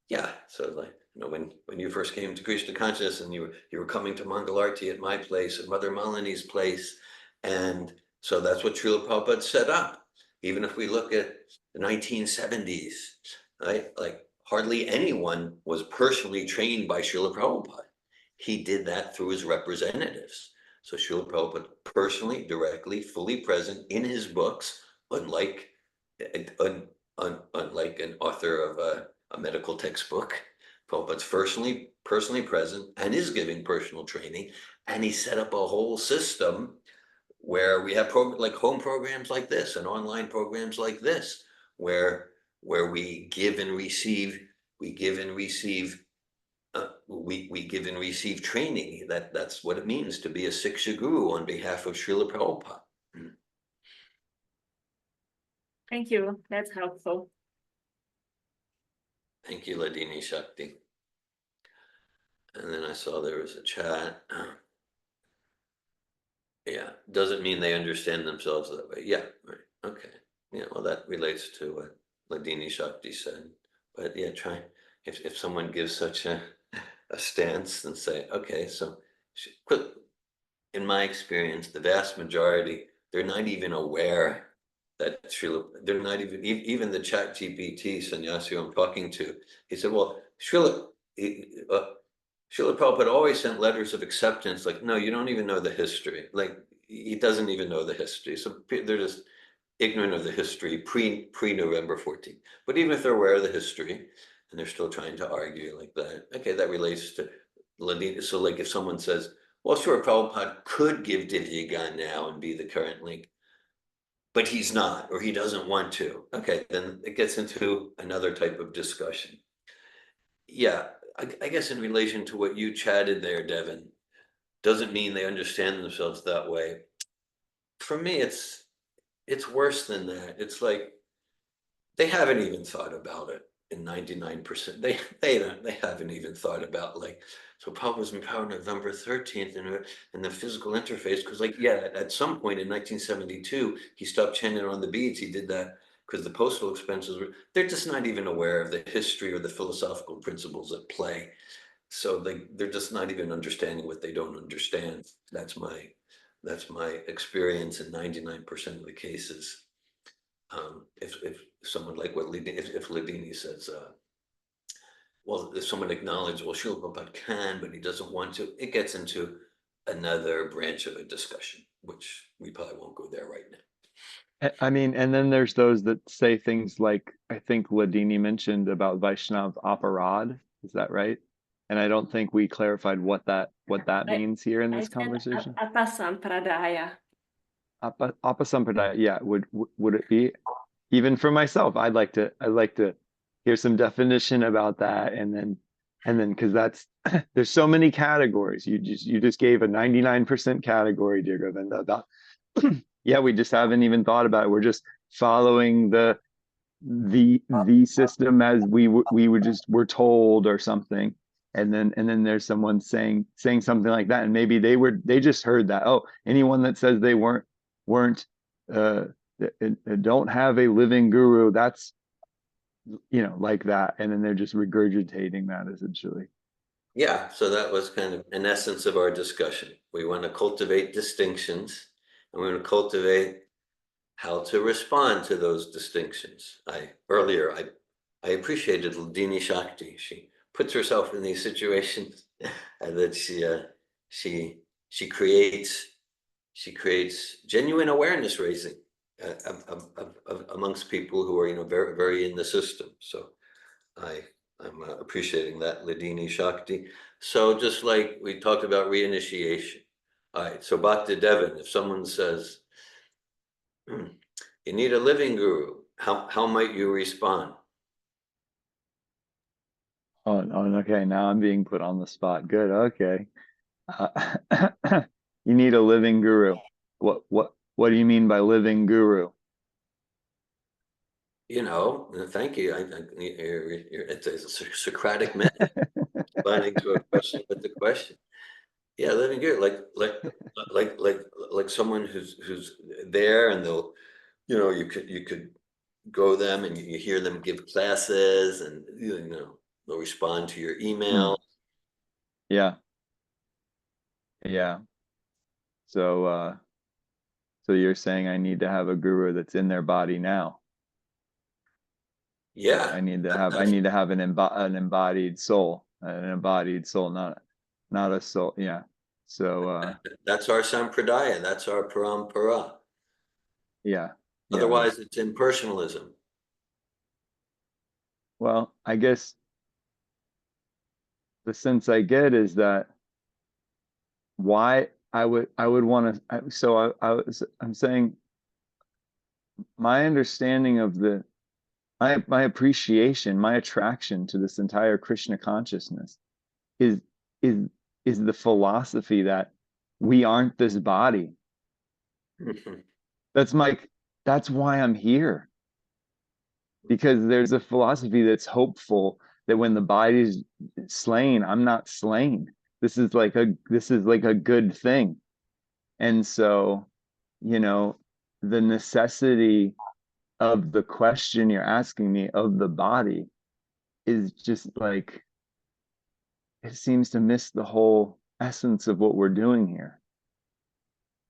Yeah, so like, when you first came to Krishna consciousness and you were coming to Mangalarti at my place and Mother Malini's place, and so that's what Srila Prabhupada set up. Even if we look at the 1970s, right? Like hardly anyone was personally trained by Srila Prabhupada. He did that through his representatives. So Srila Prabhupada personally, directly, fully present in his books, unlike unlike an author of a medical textbook. Prabhupada's personally present and is giving personal training. And he set up a whole system where we have like home programs like this and online programs like this, where we give and receive, we give and receive training. That's what it means to be a Siksha Guru on behalf of Srila Prabhupada. Thank you. That's helpful. Thank you, Ladini Shakti. And then I saw there was a chat. Yeah, doesn't mean they understand themselves that way. Yeah, right. Okay. Yeah, well, that relates to what Ladini Shakti said. But yeah, try if someone gives such a stance and say, okay, so in my experience, the vast majority, they're not even aware that they're not even the Chat GPT sannyasi I'm talking to. He said, well, Srila Prabhupada always sent letters of acceptance. Like, no, you don't even know the history. Like, he doesn't even know the history. So they're just ignorant of the history pre-November 14th. But even if they're aware of the history and they're still trying to argue like that, okay, that relates to Ladina. So like if someone says, well, sure, Prabhupada could give Divya now and be the current link, but he's not, or he doesn't want to. Okay, then it gets into another type of discussion. Yeah, I guess in relation to what you chatted there, Devin, doesn't mean they understand themselves that way. For me, it's worse than that. It's like they haven't even thought about it in 99%. They haven't even thought about like, so Prabhupada was empowered November 13th in the physical interface, because like, yeah, at some point in 1972, he stopped chanting on the beads. He did that because the postal expenses were, they're just not even aware of the history or the philosophical principles at play. So they're just not even understanding what they don't understand. That's my experience in 99% of the cases. If someone like what if Ladini says, well, if someone acknowledges, well, Srila Prabhupada can, but he doesn't want to, it gets into another branch of a discussion, which we probably won't go there right now. I mean, and then there's those that say things like, I think Ladini mentioned about Vaishnav aparad. Is that right? And I don't think we clarified what that means here in this conversation. Apasampradaya. Apasampradaya, yeah. Would it be, even for myself, I'd like to hear some definition about that, and then because that's there's so many categories. You just gave a 99% category, dear Govinda, about yeah, we just haven't even thought about it. We're just following the system as we're told or something. And then there's someone saying something like that, and maybe they just heard that. Oh, anyone that says they weren't don't have a living guru, that's like that, and then they're just regurgitating that essentially. Yeah, so that was kind of an essence of our discussion. We want to cultivate distinctions, and we want to cultivate how to respond to those distinctions. Earlier I appreciated Ladini Shakti. She puts herself in these situations and that she creates genuine awareness raising amongst people who are very, very in the system. So I'm appreciating that, Ladini Shakti. So just like we talked about reinitiation. All right, so Bhakti Devin, if someone says, you need a living guru, how might you respond? Oh, okay, now I'm being put on the spot. Good, okay. You need a living guru. What do you mean by living guru? Thank you. It's a Socratic method, responding to a question with the question. Yeah, living guru, like someone who's there, and they'll, you could go them and you hear them give classes, and They'll respond to your email. Yeah. Yeah. So so you're saying I need to have a guru that's in their body now. Yeah. I need to have an embodied soul, not a soul. Yeah. So That's our sampradaya. That's our parampara. yeah. Otherwise, it's impersonalism. Well, I guess the sense I get is that why I would want to. So I'm saying my understanding of my appreciation, my attraction to this entire Krishna consciousness is is the philosophy that we aren't this body. That's why I'm here. Because there's a philosophy that's hopeful that when the body's slain, I'm not slain. This is like a good thing. And so, the necessity of the question you're asking me of the body is just like, it seems to miss the whole essence of what we're doing here.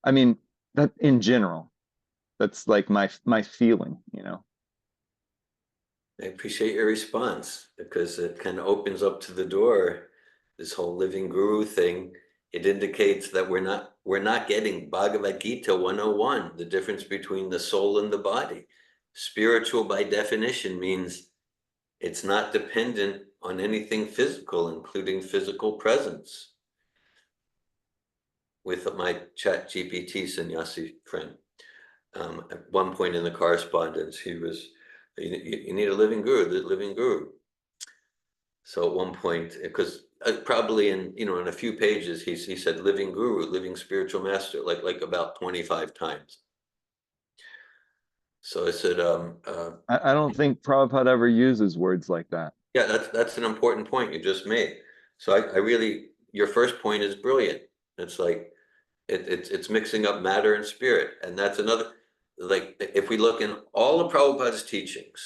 I mean, that in general, that's like my feeling, I appreciate your response because it kind of opens up to the door this whole living guru thing. It indicates that we're not getting Bhagavad Gita 101, the difference between the soul and the body. Spiritual by definition means it's not dependent on anything physical, including physical presence. With my chat GPT sannyasi friend, at one point in the correspondence, he was, you need a living guru, the living guru. So at one point, because probably in a few pages, he said living guru, living spiritual master, like about 25 times. So I said, I don't think Prabhupada ever uses words like that. yeah, that's an important point you just made. So I really, your first point is brilliant. It's like, it's mixing up matter and spirit. And that's another, like, if we look in all of Prabhupada's teachings,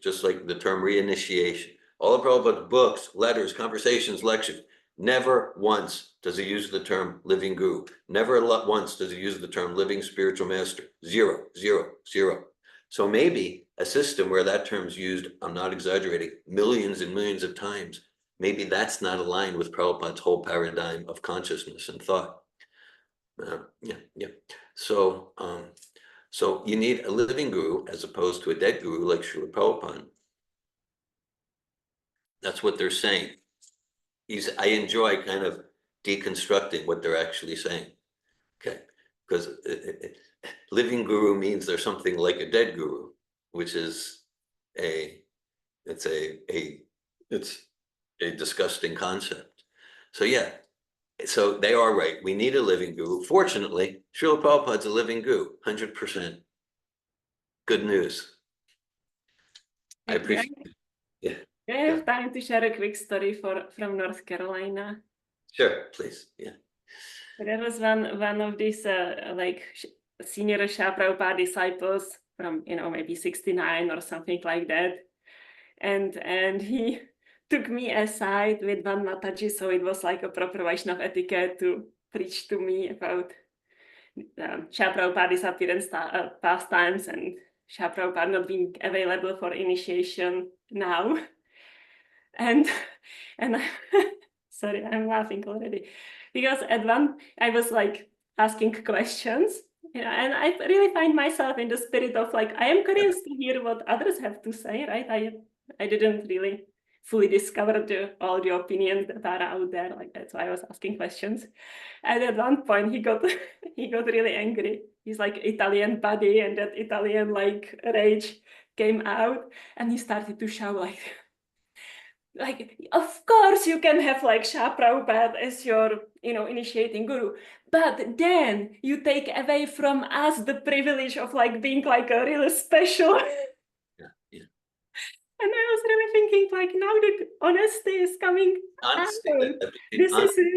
just like the term reinitiation, all of Prabhupada's books, letters, conversations, lectures, never once does he use the term living guru. Never once does he use the term living spiritual master. Zero, zero, zero. So maybe a system where that term's used, I'm not exaggerating, millions and millions of times, maybe that's not aligned with Prabhupada's whole paradigm of consciousness and thought. Yeah. So you need a living guru as opposed to a dead guru like Srila Prabhupada. That's what they're saying. I enjoy kind of deconstructing what they're actually saying. Okay, because living guru means there's something like a dead guru, which is it's a disgusting concept. So yeah, so they are right. We need a living guru. Fortunately, Srila Prabhupada's a living guru, 100%. Good news. I appreciate it. Yeah. I have time to share a quick story from North Carolina. Sure, please. Yeah. There was one of these like senior Shah Prabhupada disciples from maybe 69 or something like that, and he took me aside with one Mataji, so it was like a proper Vaishnava etiquette to preach to me about Shah Prabhupada disappearance pastimes and Shah Prabhupada not being available for initiation now. And sorry, I'm laughing already. Because at one, I was like asking questions, and I really find myself in the spirit of like, I am curious to hear what others have to say, right? I didn't really fully discover all the opinions that are out there. Like that's why I was asking questions. And at one point he got really angry. He's like Italian buddy, and that Italian like rage came out, and he started to shout like, of course you can have like Shah Prabhupada as your, initiating guru, but then you take away from us the privilege of like being like a really special. Yeah. And I was really thinking like, now the honesty is coming Honesty.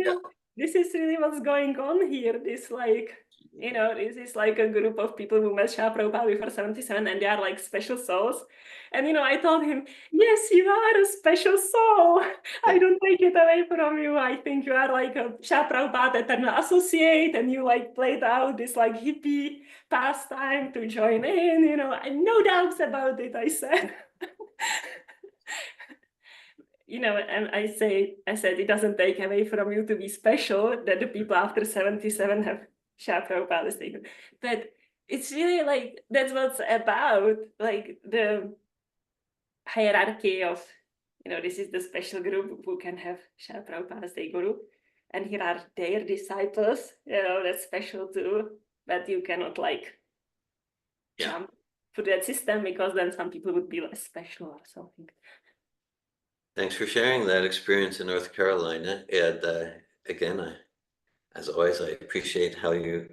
out. This is really what's going on here. This like. You know, this is like a group of people who met Srila Prabhupada before 77 and they are like special souls. And, you know, I told him, yes, you are a special soul. I don't take it away from you. I think you are like a Srila Prabhupada eternal associate and you like played out this like hippie pastime to join in, you know, and no doubts about it, I said. You know, and I said, it doesn't take away from you to be special that the people after 77 have Srila Prabhupada statement. But it's really like, that's what's about, like the hierarchy of, you know, this is the special group who can have Srila Prabhupada as their guru. And here are their disciples, you know, that's special too. But you cannot like jump to that system because then some people would be less special or something. Thanks for sharing that experience in North Carolina. And again, as always, I appreciate how you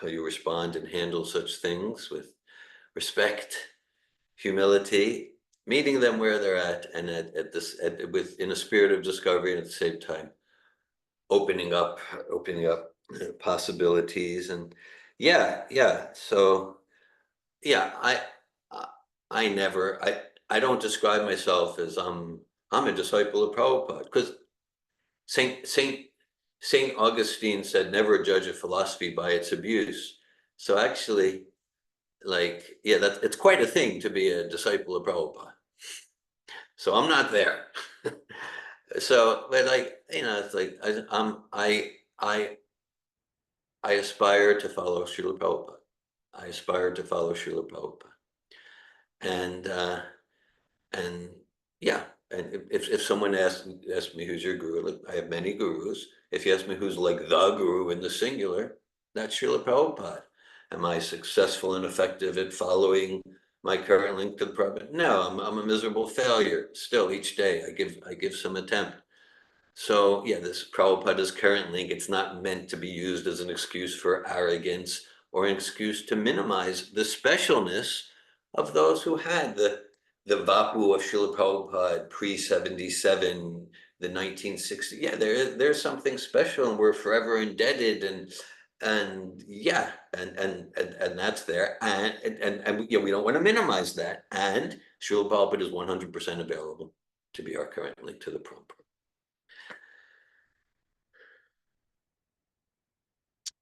respond and handle such things with respect, humility, meeting them where they're at, and in a spirit of discovery, and at the same time opening up possibilities. And so I don't describe myself as I'm a disciple of Prabhupada, because Saint Augustine said, never judge a philosophy by its abuse. So actually, like, it's quite a thing to be a disciple of Prabhupada. So I'm not there. So, but like, you know, it's like I aspire to follow Srila Prabhupada. I aspire to follow Srila Prabhupada. And yeah, and if someone asks me who's your guru, like, I have many gurus. If you ask me who's like the guru in the singular, that's Srila Prabhupada. Am I successful and effective at following my current link to the Prabhupada? No, I'm a miserable failure. Still, each day I give some attempt. So yeah, this Prabhupada's current link, it's not meant to be used as an excuse for arrogance or an excuse to minimize the specialness of those who had the Vapu of Srila Prabhupada pre-77, the 1960s. Yeah, there's something special, and we're forever indebted, and that's there, and yeah, we don't want to minimize that. And Srila Prabhupada is 100% available to be our current link to the Prabhupada.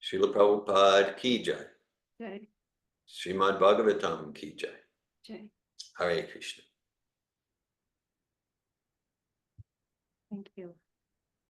Srila Prabhupada ki jai. Jai. Srimad Bhagavatam ki jai. Jai. Hare Krishna. Thank you.